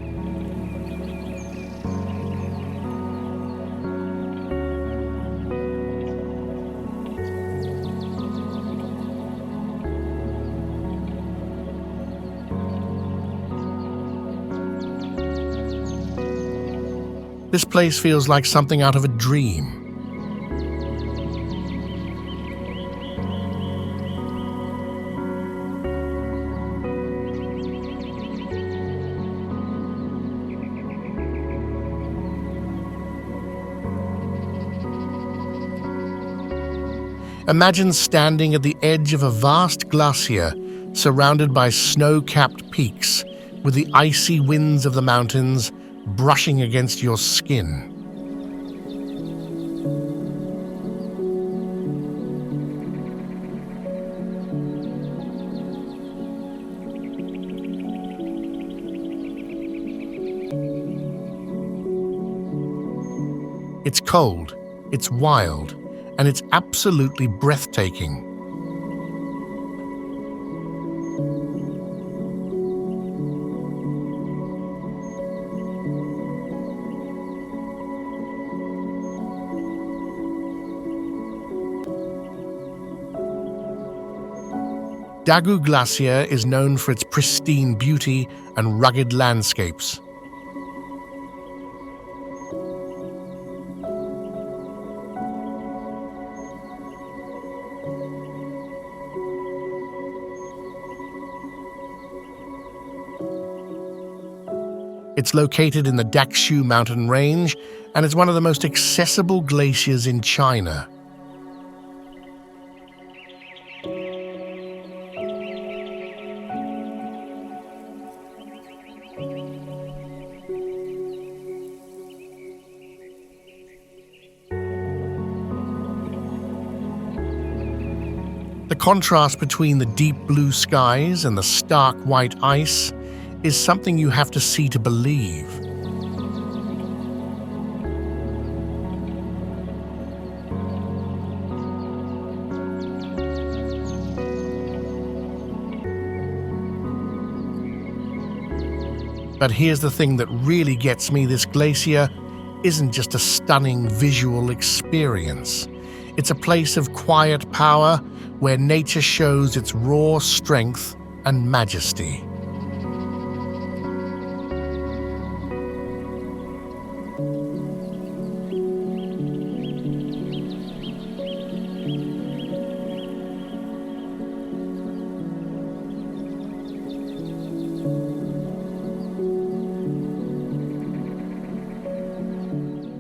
This place feels like something out of a dream. Imagine standing at the edge of a vast glacier surrounded by snow-capped peaks, with the icy winds of the mountains brushing against your skin. It's cold, it's wild, and it's absolutely breathtaking. Dagu Glacier is known for its pristine beauty and rugged landscapes. It's located in the Dajue mountain range, and it's one of the most accessible glaciers in China. The contrast between the deep blue skies and the stark white ice is something you have to see to believe. But here's the thing that really gets me: this glacier isn't just a stunning visual experience. It's a place of quiet power where nature shows its raw strength and majesty.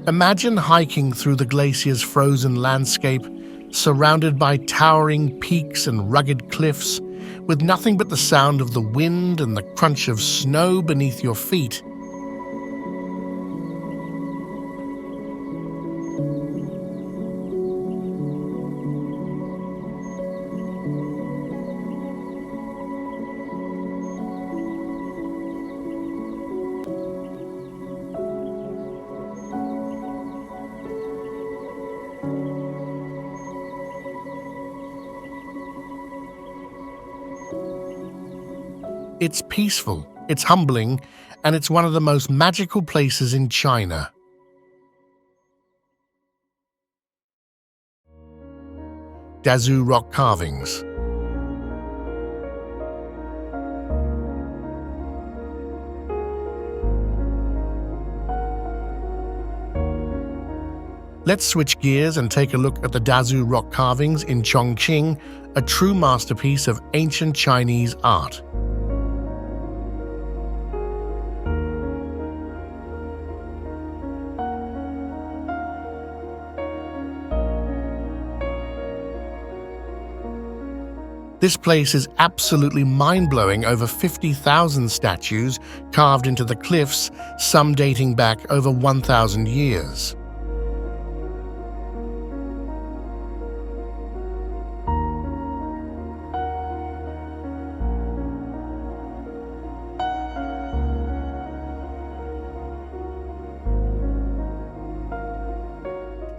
Imagine hiking through the glacier's frozen landscape, surrounded by towering peaks and rugged cliffs, with nothing but the sound of the wind and the crunch of snow beneath your feet. It's peaceful, it's humbling, and it's one of the most magical places in China. Dazhu rock carvings. Let's switch gears and take a look at the Dazhu rock carvings in Chongqing, a true masterpiece of ancient Chinese art. This place is absolutely mind-blowing. Over 50,000 statues carved into the cliffs, some dating back over 1,000 years.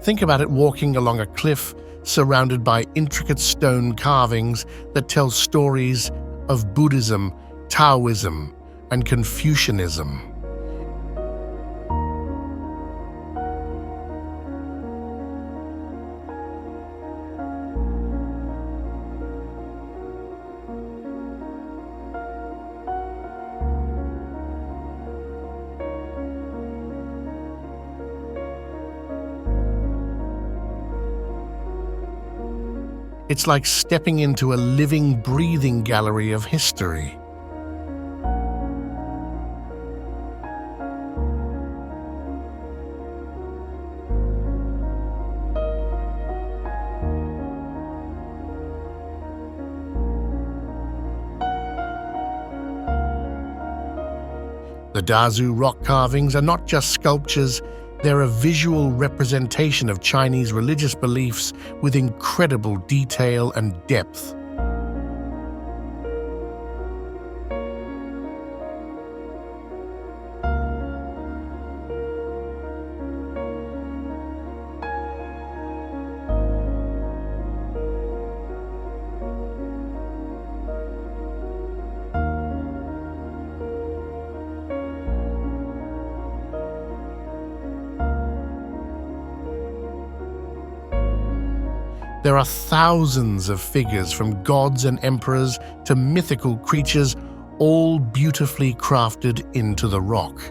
Think about it, walking along a cliff surrounded by intricate stone carvings that tell stories of Buddhism, Taoism, and Confucianism. It's like stepping into a living, breathing gallery of history. The Dazhu rock carvings are not just sculptures, they're a visual representation of Chinese religious beliefs with incredible detail and depth. There are thousands of figures, from gods and emperors to mythical creatures, all beautifully crafted into the rock.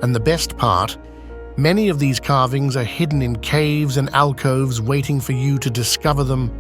And the best part, many of these carvings are hidden in caves and alcoves waiting for you to discover them.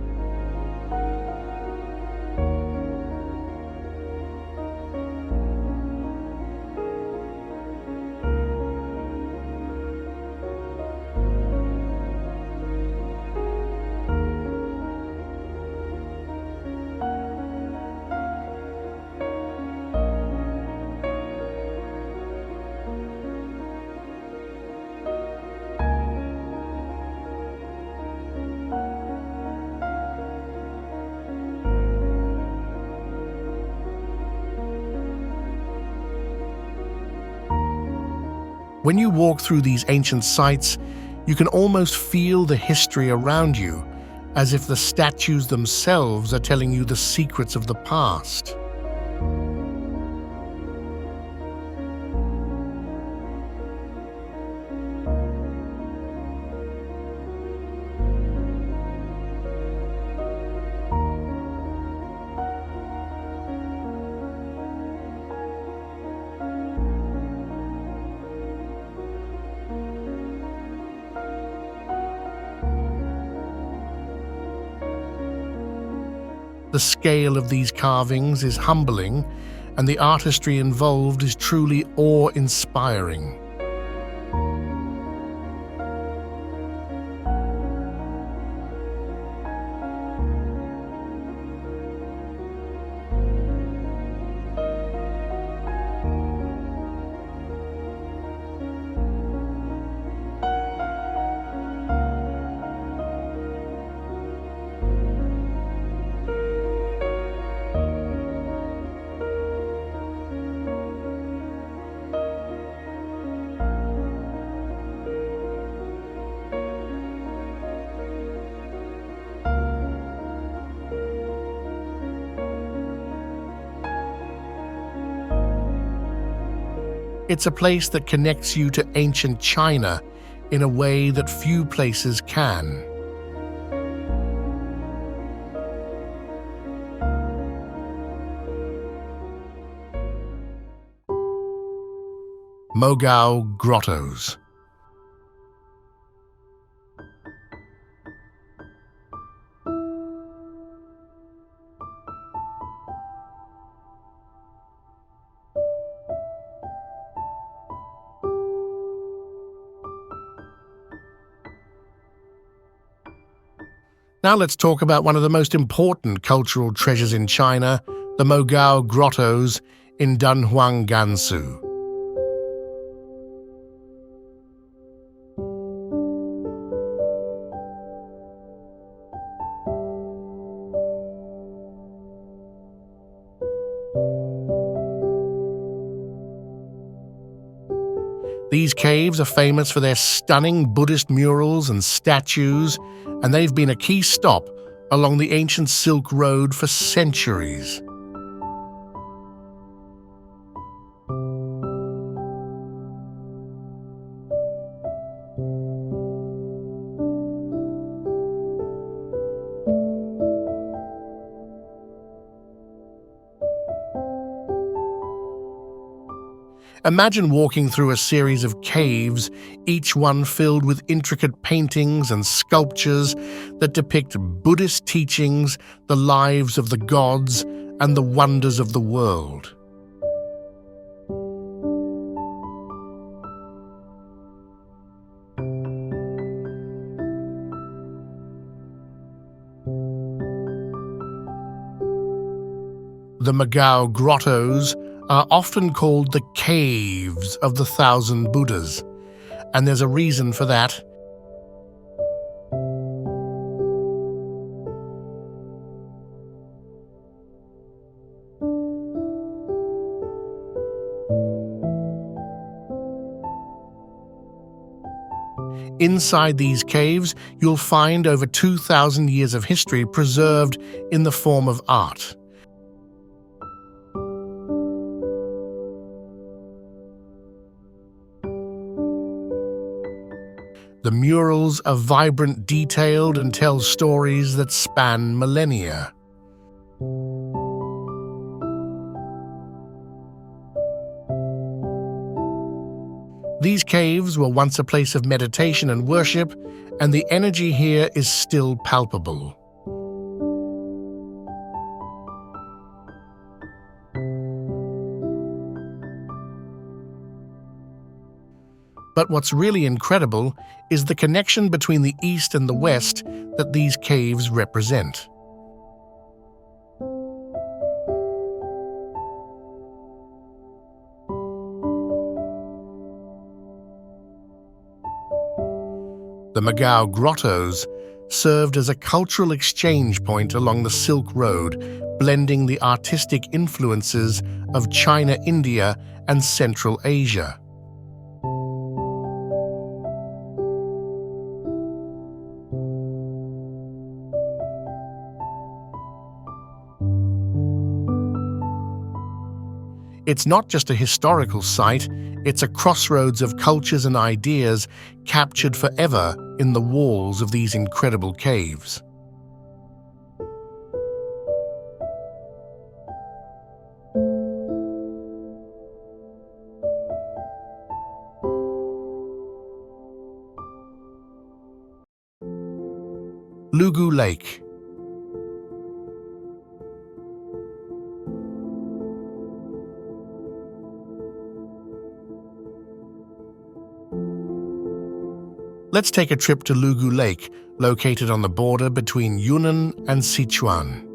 When you walk through these ancient sites, you can almost feel the history around you, as if the statues themselves are telling you the secrets of the past. The scale of these carvings is humbling, and the artistry involved is truly awe-inspiring. It's a place that connects you to ancient China in a way that few places can. Mogao Grottos. Now let's talk about one of the most important cultural treasures in China, the Mogao Grottos in Dunhuang, Gansu. These caves are famous for their stunning Buddhist murals and statues, and they've been a key stop along the ancient Silk Road for centuries. Imagine walking through a series of caves, each one filled with intricate paintings and sculptures that depict Buddhist teachings, the lives of the gods, and the wonders of the world. The Mogao Grottos are often called the caves of the thousand Buddhas, and there's a reason for that. Inside these caves, you'll find over 2,000 years of history preserved in the form of art. The murals are vibrant, detailed, and tell stories that span millennia. These caves were once a place of meditation and worship, and the energy here is still palpable. But what's really incredible is the connection between the East and the West that these caves represent. The Mogao Grottos served as a cultural exchange point along the Silk Road, blending the artistic influences of China, India, and Central Asia. It's not just a historical site, it's a crossroads of cultures and ideas captured forever in the walls of these incredible caves. Lugu Lake. Let's take a trip to Lugu Lake, located on the border between Yunnan and Sichuan.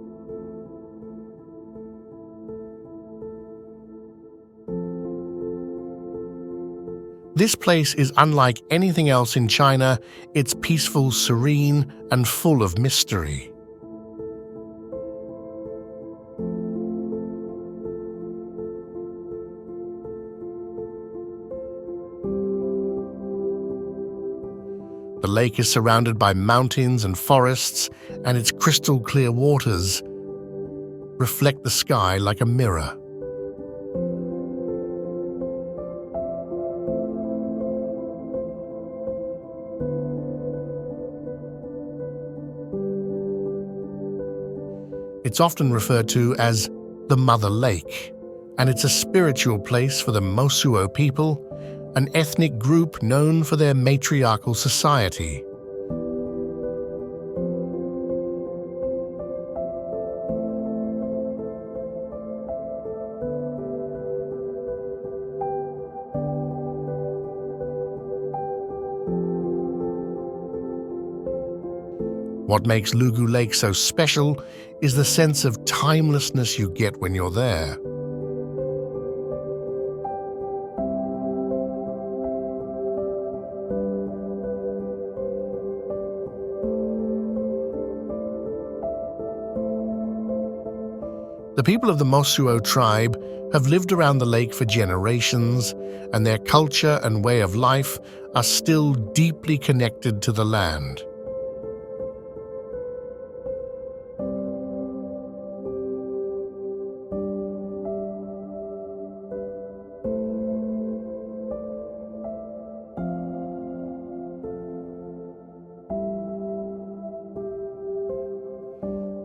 This place is unlike anything else in China. It's peaceful, serene, and full of mystery. The lake is surrounded by mountains and forests, and its crystal-clear waters reflect the sky like a mirror. It's often referred to as the Mother Lake, and it's a spiritual place for the Mosuo people, an ethnic group known for their matriarchal society. What makes Lugu Lake so special is the sense of timelessness you get when you're there. The people of the Mosuo tribe have lived around the lake for generations, and their culture and way of life are still deeply connected to the land.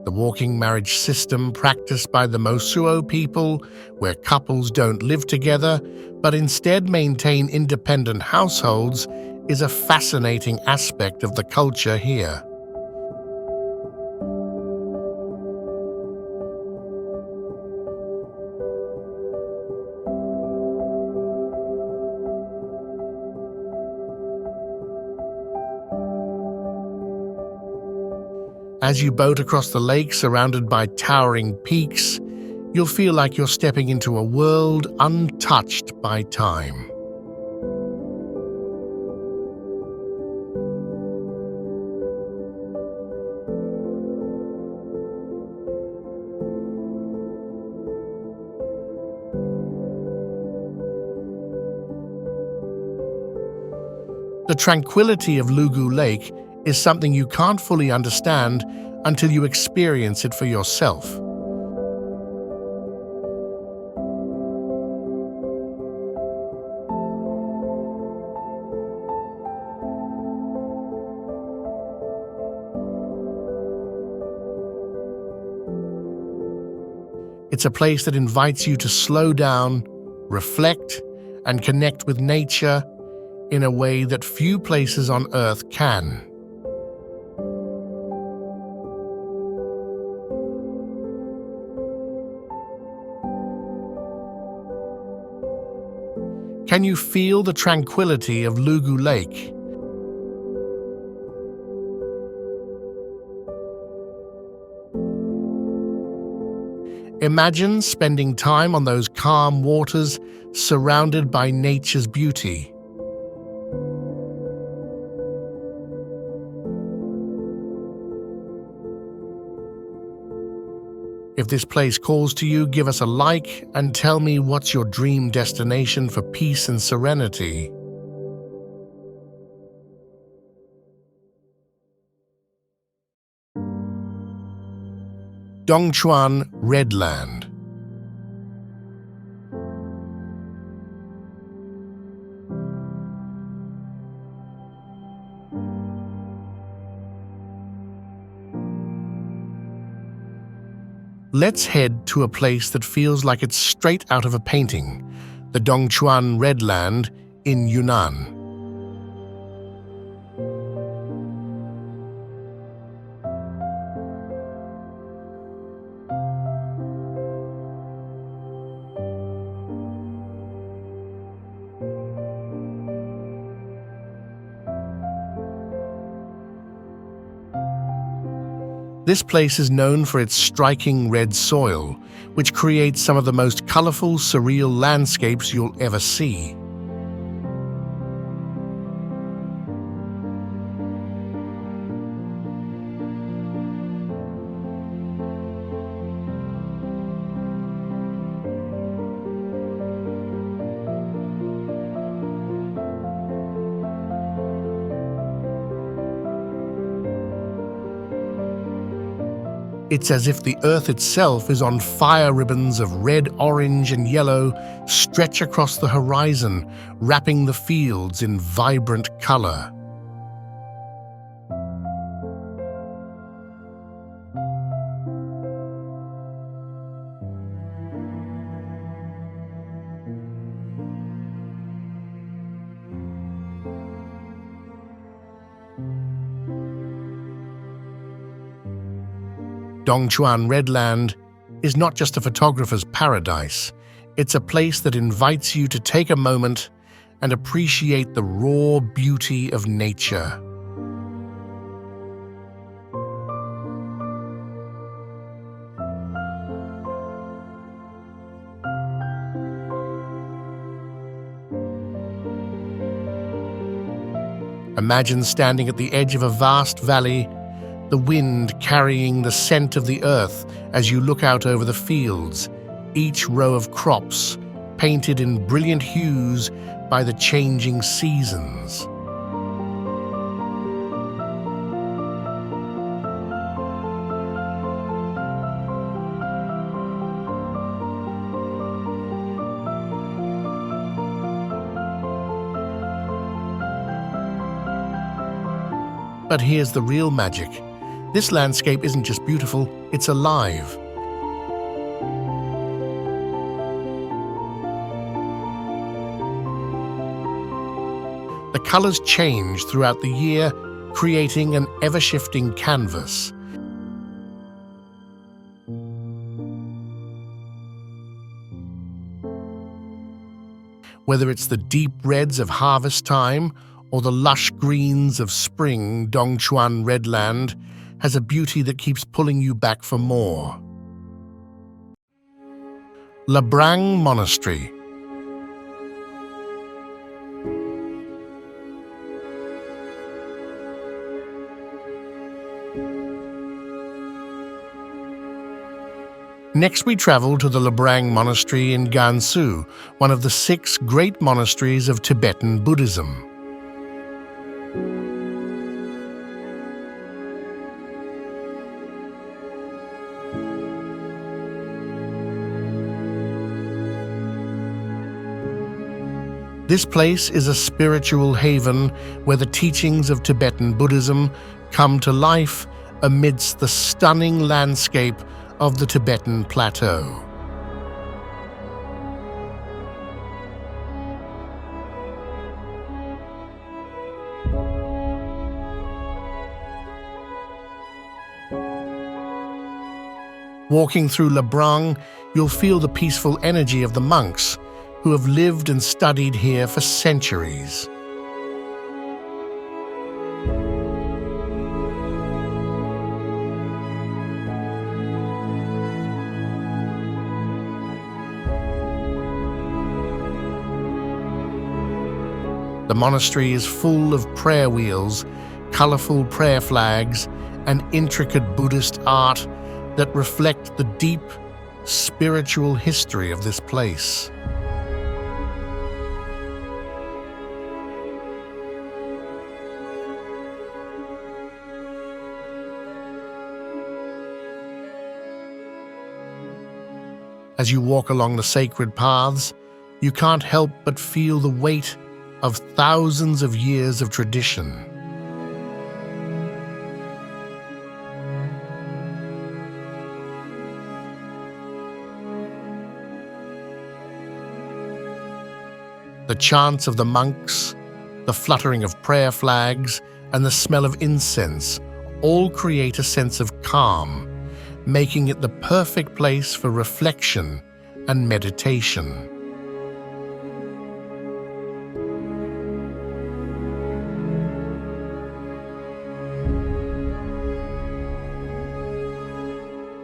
The walking marriage system practiced by the Mosuo people, where couples don't live together but instead maintain independent households, is a fascinating aspect of the culture here. As you boat across the lake surrounded by towering peaks, you'll feel like you're stepping into a world untouched by time. The tranquility of Lugu Lake is something you can't fully understand until you experience it for yourself. It's a place that invites you to slow down, reflect, and connect with nature in a way that few places on Earth can. Can you feel the tranquility of Lugu Lake? Imagine spending time on those calm waters, surrounded by nature's beauty. If this place calls to you, give us a like and tell me what's your dream destination for peace and serenity. Dongchuan Red Land. Let's head to a place that feels like it's straight out of a painting, the Dongchuan Red Land in Yunnan. This place is known for its striking red soil, which creates some of the most colorful, surreal landscapes you'll ever see. It's as if the earth itself is on fire. Ribbons of red, orange, and yellow stretch across the horizon, wrapping the fields in vibrant color. Dongchuan Red Land is not just a photographer's paradise. It's a place that invites you to take a moment and appreciate the raw beauty of nature. Imagine standing at the edge of a vast valley, the wind carrying the scent of the earth as you look out over the fields, each row of crops painted in brilliant hues by the changing seasons. But here's the real magic. This landscape isn't just beautiful, it's alive. The colors change throughout the year, creating an ever-shifting canvas. Whether it's the deep reds of harvest time or the lush greens of spring, Dongchuan Red Land has a beauty that keeps pulling you back for more. Labrang Monastery. Next we travel to the Labrang Monastery in Gansu, one of the 6 great monasteries of Tibetan Buddhism. This place is a spiritual haven where the teachings of Tibetan Buddhism come to life amidst the stunning landscape of the Tibetan Plateau. Walking through Labrang, you'll feel the peaceful energy of the monks who have lived and studied here for centuries. The monastery is full of prayer wheels, colorful prayer flags, and intricate Buddhist art that reflect the deep spiritual history of this place. As you walk along the sacred paths, you can't help but feel the weight of thousands of years of tradition. The chants of the monks, the fluttering of prayer flags, and the smell of incense all create a sense of calm, making it the perfect place for reflection and meditation.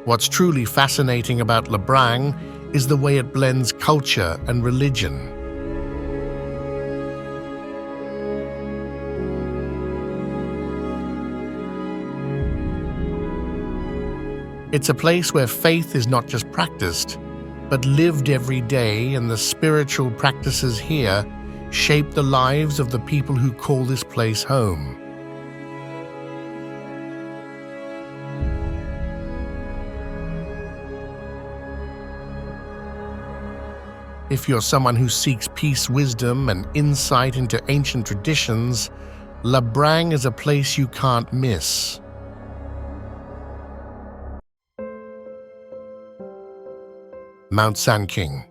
What's truly fascinating about Labrang is the way it blends culture and religion. It's a place where faith is not just practiced, but lived every day, and the spiritual practices here shape the lives of the people who call this place home. If you're someone who seeks peace, wisdom, and insight into ancient traditions, Labrang is a place you can't miss. Mount Sanking.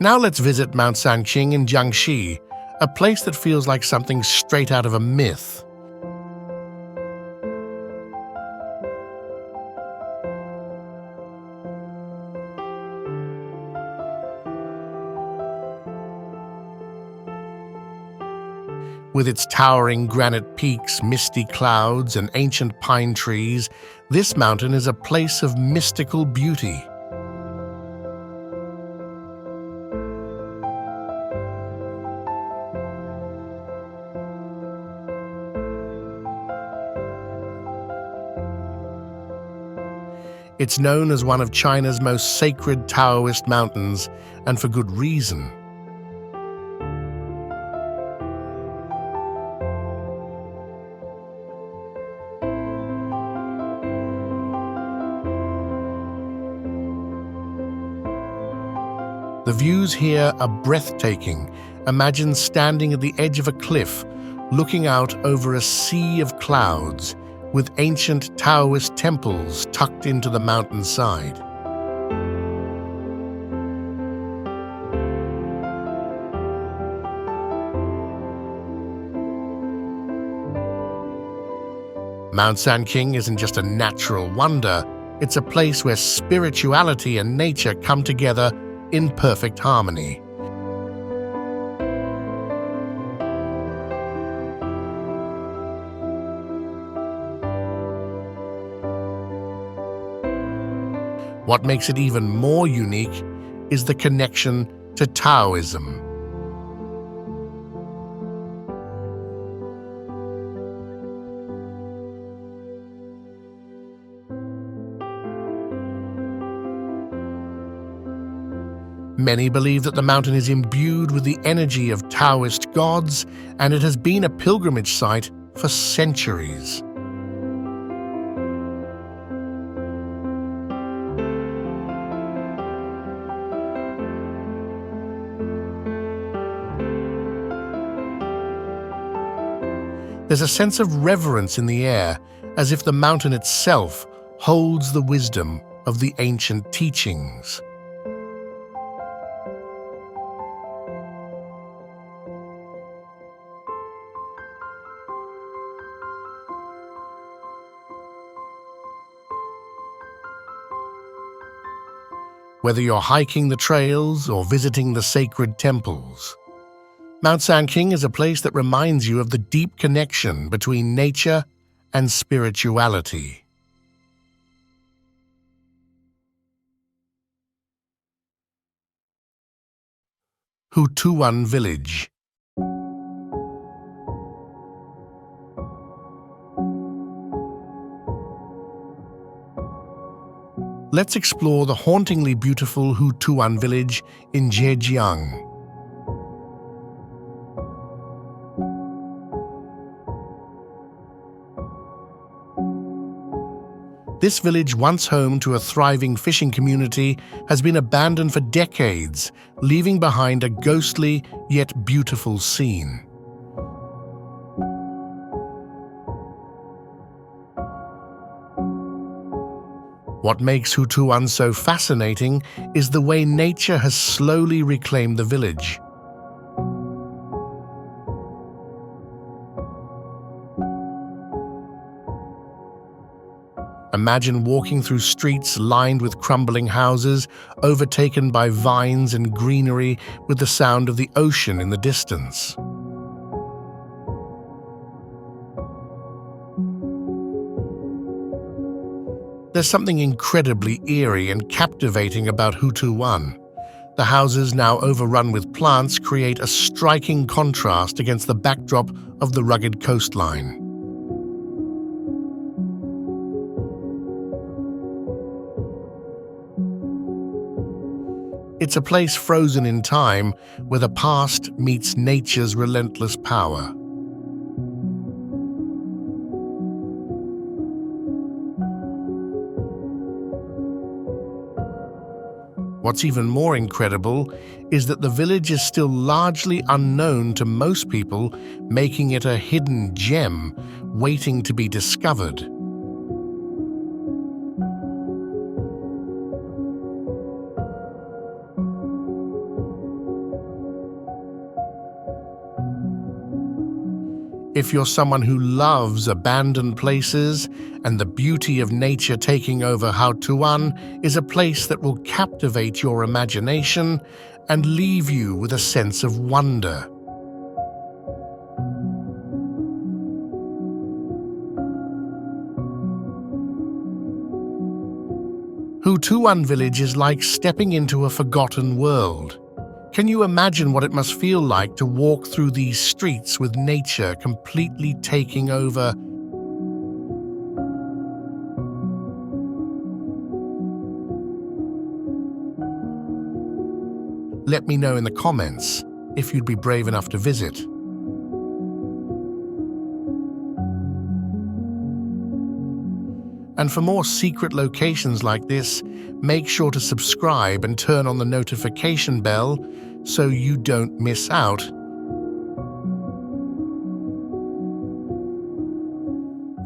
Now let's visit Mount Sanqing in Jiangxi, a place that feels like something straight out of a myth. With its towering granite peaks, misty clouds, and ancient pine trees, this mountain is a place of mystical beauty. It's known as one of China's most sacred Taoist mountains, and for good reason. The views here are breathtaking. Imagine standing at the edge of a cliff, looking out over a sea of clouds, with ancient Taoist temples tucked into the mountainside. Mount Sanqing isn't just a natural wonder, it's a place where spirituality and nature come together in perfect harmony. What makes it even more unique is the connection to Taoism. Many believe that the mountain is imbued with the energy of Taoist gods, and it has been a pilgrimage site for centuries. There's a sense of reverence in the air, as if the mountain itself holds the wisdom of the ancient teachings. Whether you're hiking the trails or visiting the sacred temples, Mount Sanqing is a place that reminds you of the deep connection between nature and spirituality. Hutuan Village. Let's explore the hauntingly beautiful Hutuan village in Zhejiang. This village, once home to a thriving fishing community, has been abandoned for decades, leaving behind a ghostly yet beautiful scene. What makes Hutuan so fascinating is the way nature has slowly reclaimed the village. Imagine walking through streets lined with crumbling houses, overtaken by vines and greenery, with the sound of the ocean in the distance. There's something incredibly eerie and captivating about Hutuan. The houses, now overrun with plants, create a striking contrast against the backdrop of the rugged coastline. It's a place frozen in time, where the past meets nature's relentless power. What's even more incredible is that the village is still largely unknown to most people, making it a hidden gem waiting to be discovered. If you're someone who loves abandoned places and the beauty of nature taking over, Tuan is a place that will captivate your imagination and leave you with a sense of wonder. Tuan village is like stepping into a forgotten world. Can you imagine what it must feel like to walk through these streets with nature completely taking over? Let me know in the comments if you'd be brave enough to visit. And for more secret locations like this, make sure to subscribe and turn on the notification bell so you don't miss out.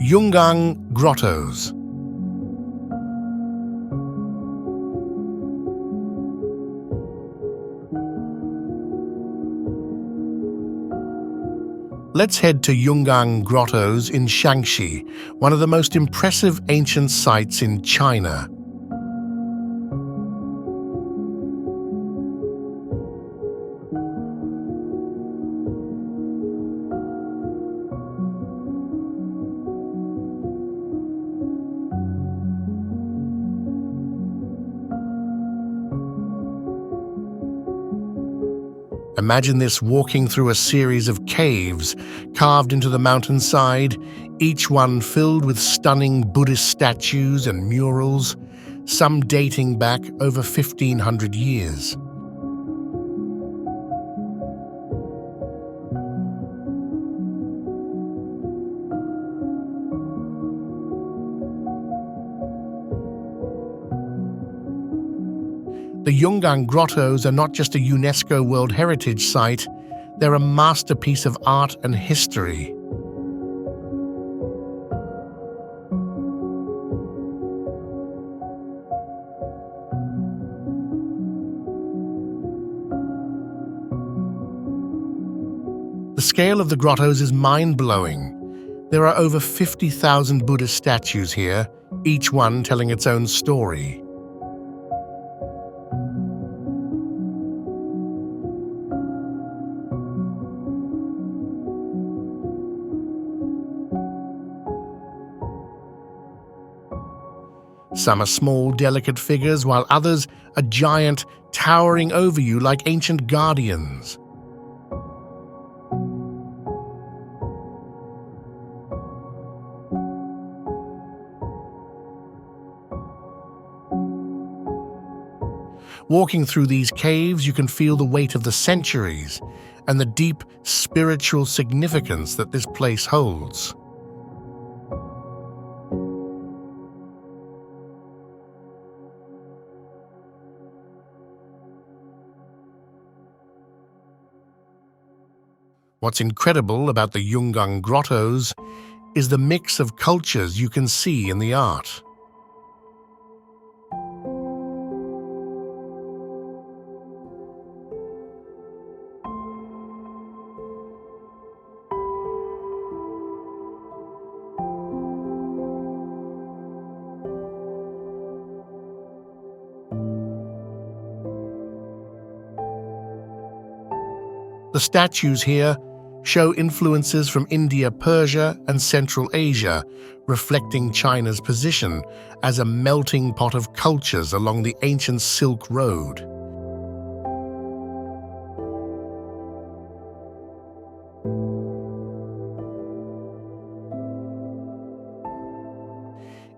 Yungang Grottos. Let's head to Yungang Grottos in Shaanxi, one of the most impressive ancient sites in China. Imagine this walking through a series of caves carved into the mountainside, each one filled with stunning Buddhist statues and murals, some dating back over 1,500 years. The Yungang Grottos are not just a UNESCO World Heritage Site, they're a masterpiece of art and history. The scale of the grottos is mind-blowing. There are over 50,000 Buddhist statues here, each one telling its own story. Some are small, delicate figures, while others are giant, towering over you like ancient guardians. Walking through these caves, you can feel the weight of the centuries and the deep spiritual significance that this place holds. What's incredible about the Yungang Grottos is the mix of cultures you can see in the art. The statues here show influences from India, Persia, and Central Asia, reflecting China's position as a melting pot of cultures along the ancient Silk Road.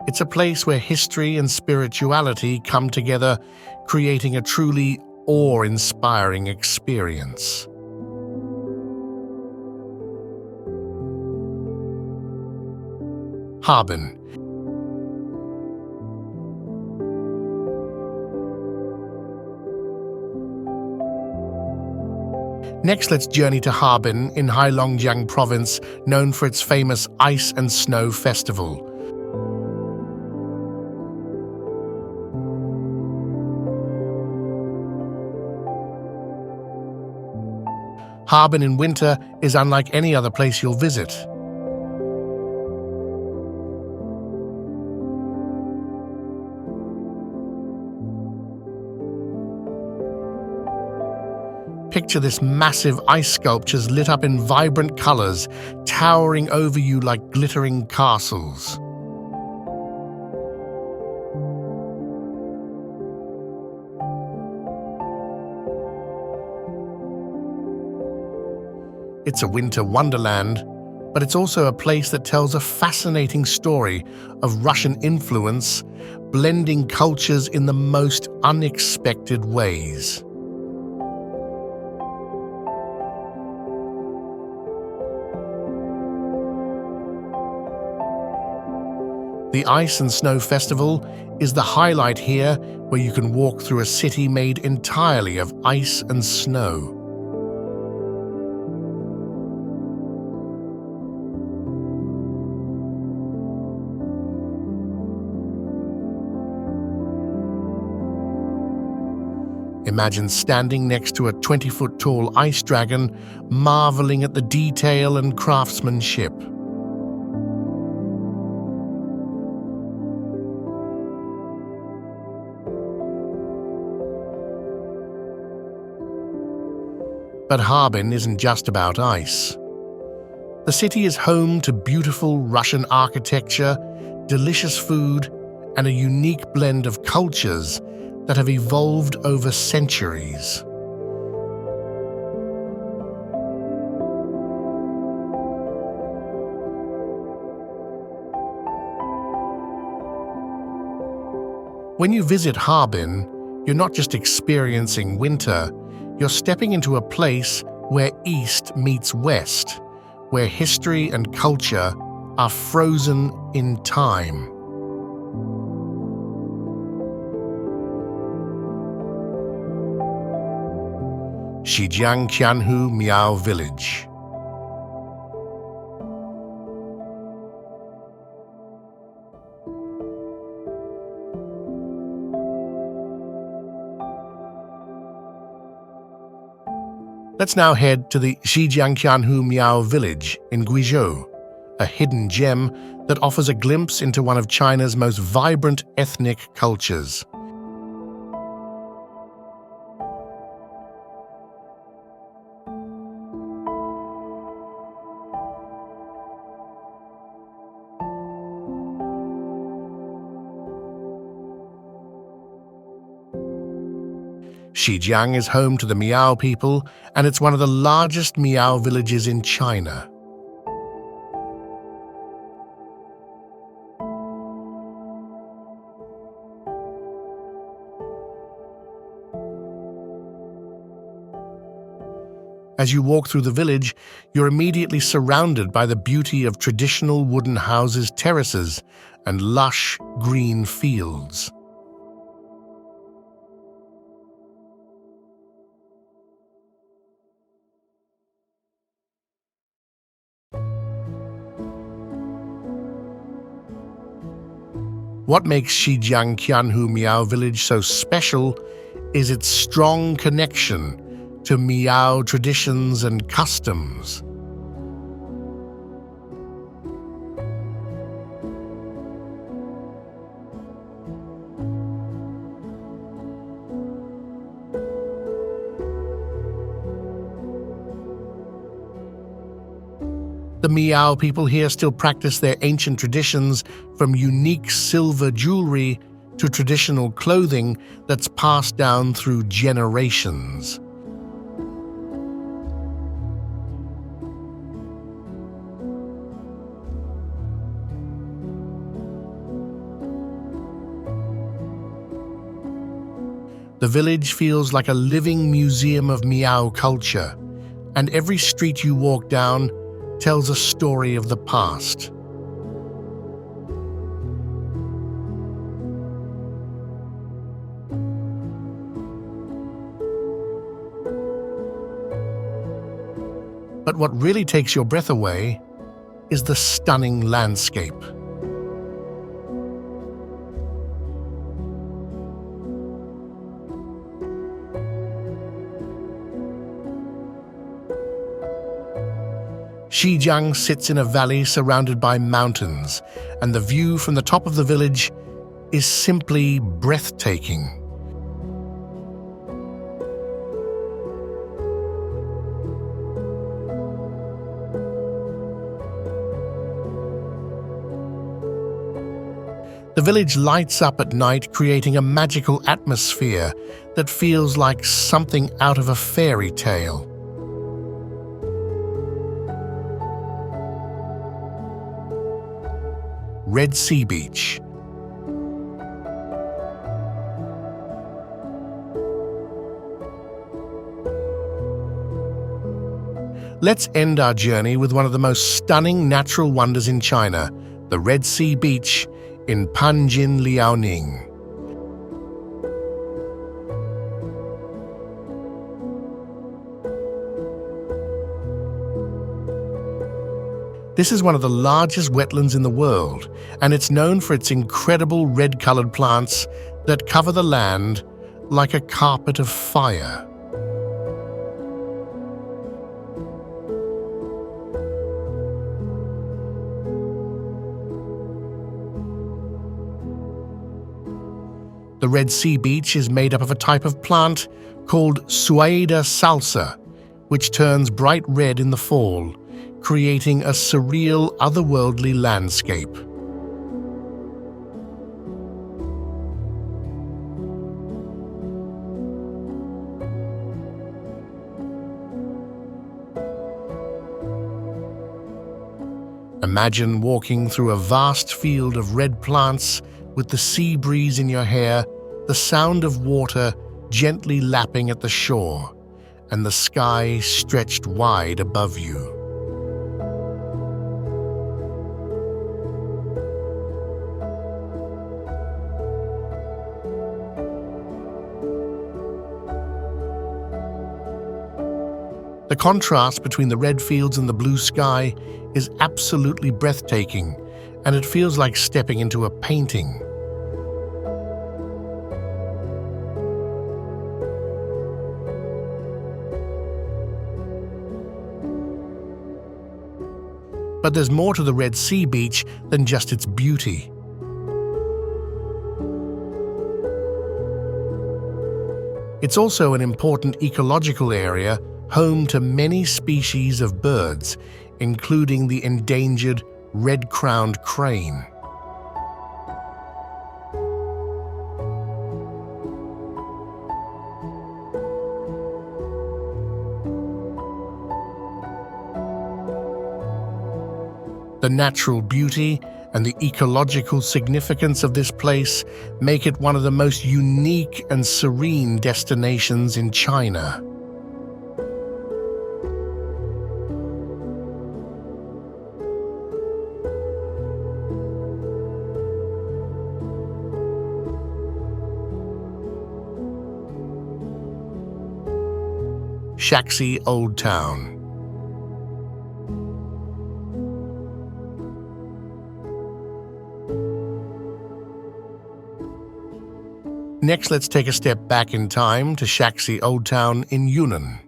It's a place where history and spirituality come together, creating a truly awe-inspiring experience. Harbin. Next, let's journey to Harbin in Heilongjiang province, known for its famous ice and snow festival. Harbin in winter is unlike any other place you'll visit. Picture this massive ice sculptures lit up in vibrant colors, towering over you like glittering castles. It's a winter wonderland, but it's also a place that tells a fascinating story of Russian influence, blending cultures in the most unexpected ways. The Ice and Snow Festival is the highlight here, where you can walk through a city made entirely of ice and snow. Imagine standing next to a 20-foot-tall ice dragon, marveling at the detail and craftsmanship. But Harbin isn't just about ice. The city is home to beautiful Russian architecture, delicious food, and a unique blend of cultures that have evolved over centuries. When you visit Harbin, you're not just experiencing winter, you're stepping into a place where East meets West, where history and culture are frozen in time. Xijiang Miao Village. Let's now head to the Xijiang Miao village in Guizhou, a hidden gem that offers a glimpse into one of China's most vibrant ethnic cultures. Xijiang is home to the Miao people, and it's one of the largest Miao villages in China. As you walk through the village, you're immediately surrounded by the beauty of traditional wooden houses, terraces, and lush green fields. What makes Xijiang Miao village so special is its strong connection to Miao traditions and customs. The Miao people here still practice their ancient traditions, from unique silver jewelry to traditional clothing that's passed down through generations. The village feels like a living museum of Miao culture, and every street you walk down tells a story of the past. But what really takes your breath away is the stunning landscape. Xijiang sits in a valley surrounded by mountains, and the view from the top of the village is simply breathtaking. The village lights up at night, creating a magical atmosphere that feels like something out of a fairy tale. Red Sea Beach. Let's end our journey with one of the most stunning natural wonders in China, the Red Sea Beach in Panjin, Liaoning. This is one of the largest wetlands in the world, and it's known for its incredible red-colored plants that cover the land like a carpet of fire. The Red Sea Beach is made up of a type of plant called Suaeda salsa, which turns bright red in the fall, creating a surreal, otherworldly landscape. Imagine walking through a vast field of red plants with the sea breeze in your hair, the sound of water gently lapping at the shore, and the sky stretched wide above you. The contrast between the red fields and the blue sky is absolutely breathtaking, and it feels like stepping into a painting. But there's more to the Red Sea Beach than just its beauty. It's also an important ecological area, home to many species of birds, including the endangered red-crowned crane. The natural beauty and the ecological significance of this place make it one of the most unique and serene destinations in China. Shaxi Old Town. Next, let's take a step back in time to Shaxi Old Town in Yunnan.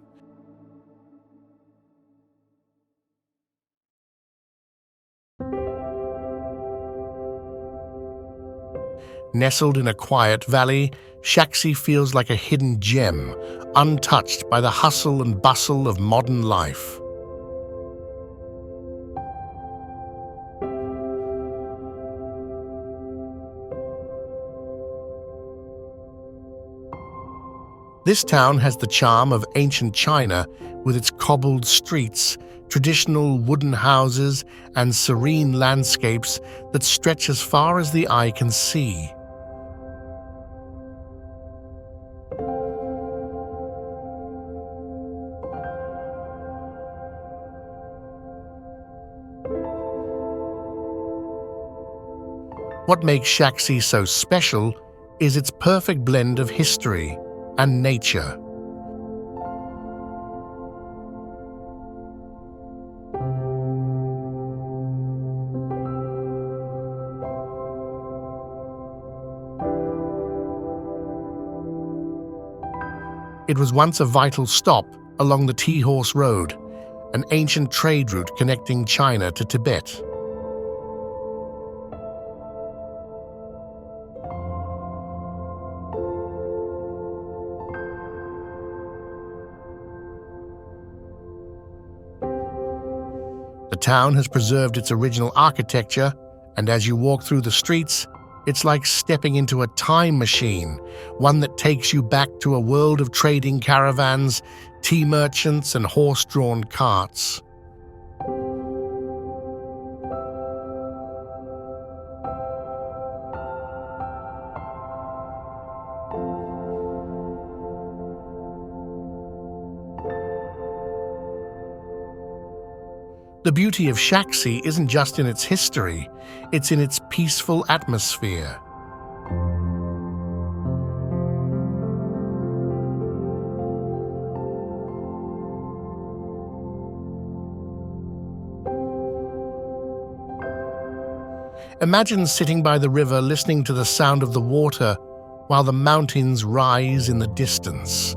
Nestled in a quiet valley, Shaxi feels like a hidden gem, untouched by the hustle and bustle of modern life. This town has the charm of ancient China with its cobbled streets, traditional wooden houses, and serene landscapes that stretch as far as the eye can see. What makes Shaxi so special is its perfect blend of history and nature. It was once a vital stop along the Tea Horse Road, an ancient trade route connecting China to Tibet. The town has preserved its original architecture, and as you walk through the streets, it's like stepping into a time machine, one that takes you back to a world of trading caravans, tea merchants, and horse-drawn carts. The beauty of Shaanxi isn't just in its history, it's in its peaceful atmosphere. Imagine sitting by the river listening to the sound of the water while the mountains rise in the distance.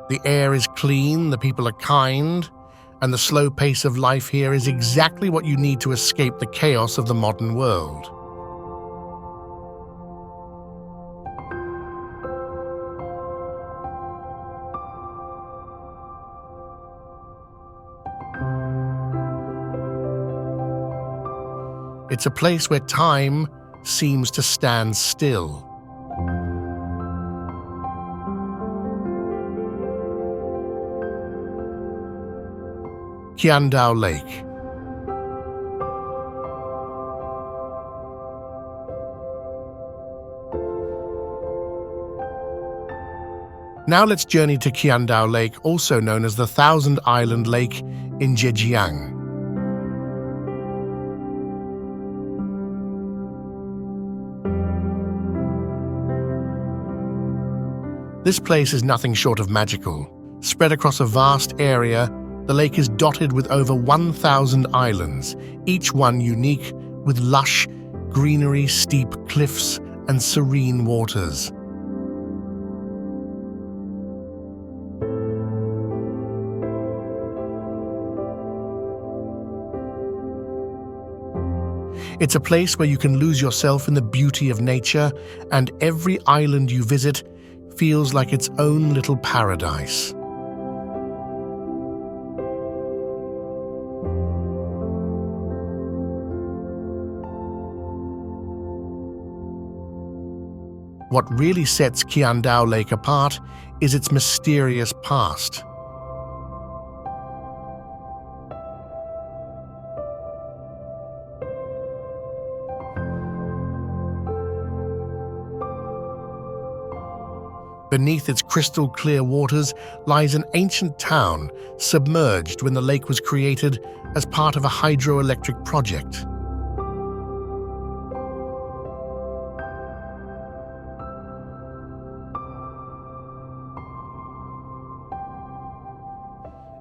The air is clean, the people are kind, and the slow pace of life here is exactly what you need to escape the chaos of the modern world. It's a place where time seems to stand still. Qiandao Lake. Now let's journey to Qiandao Lake, also known as the Thousand Island Lake in Zhejiang. This place is nothing short of magical. Spread across a vast area, the lake is dotted with over 1,000 islands, each one unique with lush greenery, steep cliffs, and serene waters. It's a place where you can lose yourself in the beauty of nature, and every island you visit feels like its own little paradise. What really sets Qiandao Lake apart is its mysterious past. Beneath its crystal-clear waters lies an ancient town submerged when the lake was created as part of a hydroelectric project.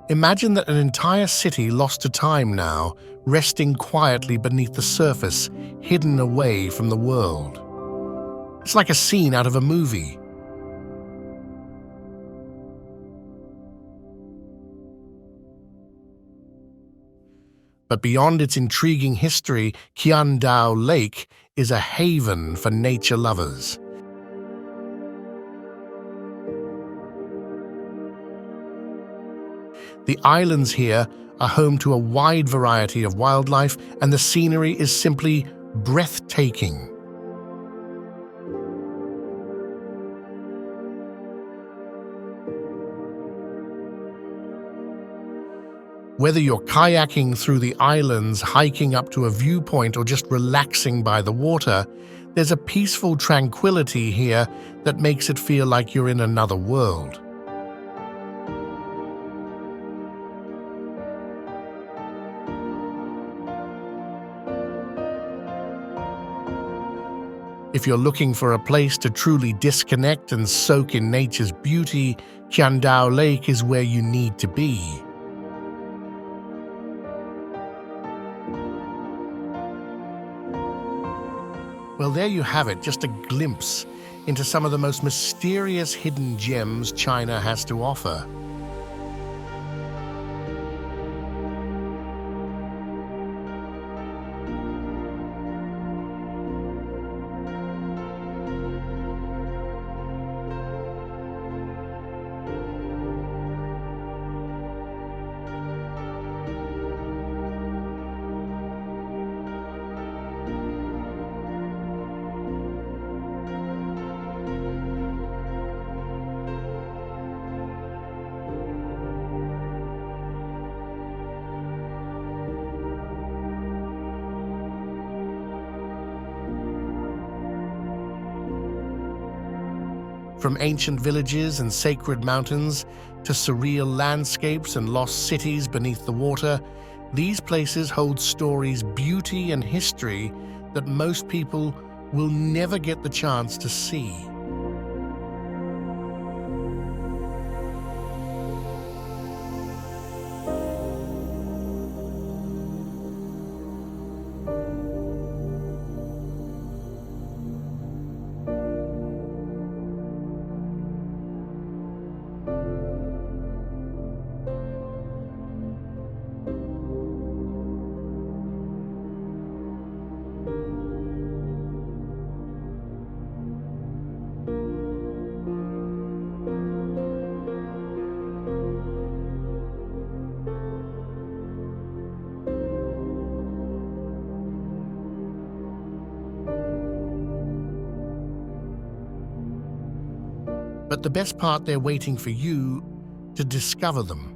Imagine that an entire city lost to time now, resting quietly beneath the surface, hidden away from the world. It's like a scene out of a movie. But beyond its intriguing history, Qiandao Lake is a haven for nature lovers. The islands here are home to a wide variety of wildlife, and the scenery is simply breathtaking. Whether you're kayaking through the islands, hiking up to a viewpoint, or just relaxing by the water, there's a peaceful tranquility here that makes it feel like you're in another world. If you're looking for a place to truly disconnect and soak in nature's beauty, Qiandao Lake is where you need to be. Well, there you have it, just a glimpse into some of the most mysterious hidden gems China has to offer. From ancient villages and sacred mountains to surreal landscapes and lost cities beneath the water, these places hold stories, beauty, and history that most people will never get the chance to see. But the best part, they're waiting for you to discover them.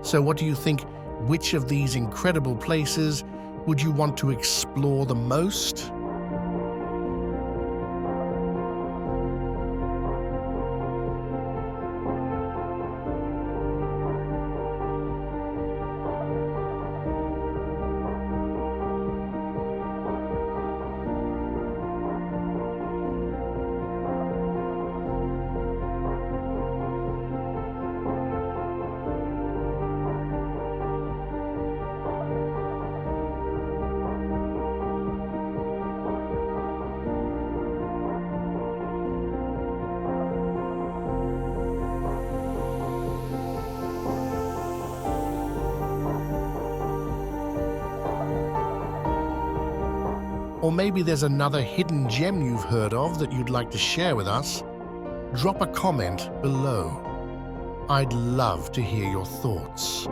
So what do you think? Which of these incredible places would you want to explore the most? Or maybe there's another hidden gem you've heard of that you'd like to share with us? Drop a comment below. I'd love to hear your thoughts.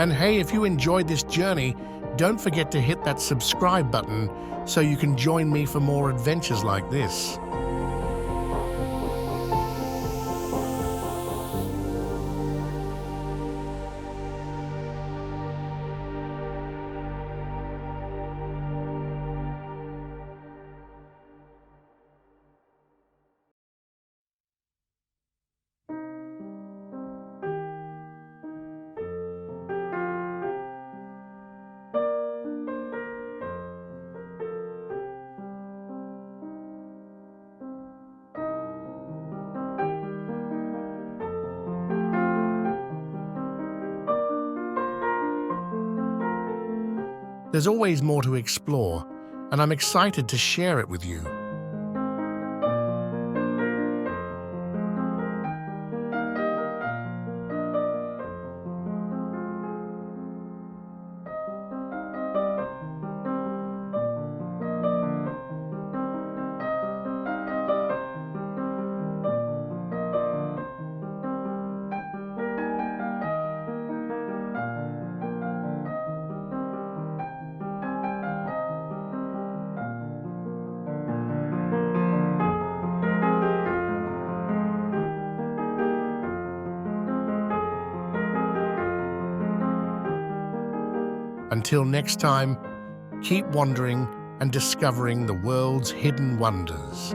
And hey, if you enjoyed this journey, don't forget to hit that subscribe button so you can join me for more adventures like this. There's always more to explore, and I'm excited to share it with you. Until next time, keep wandering and discovering the world's hidden wonders.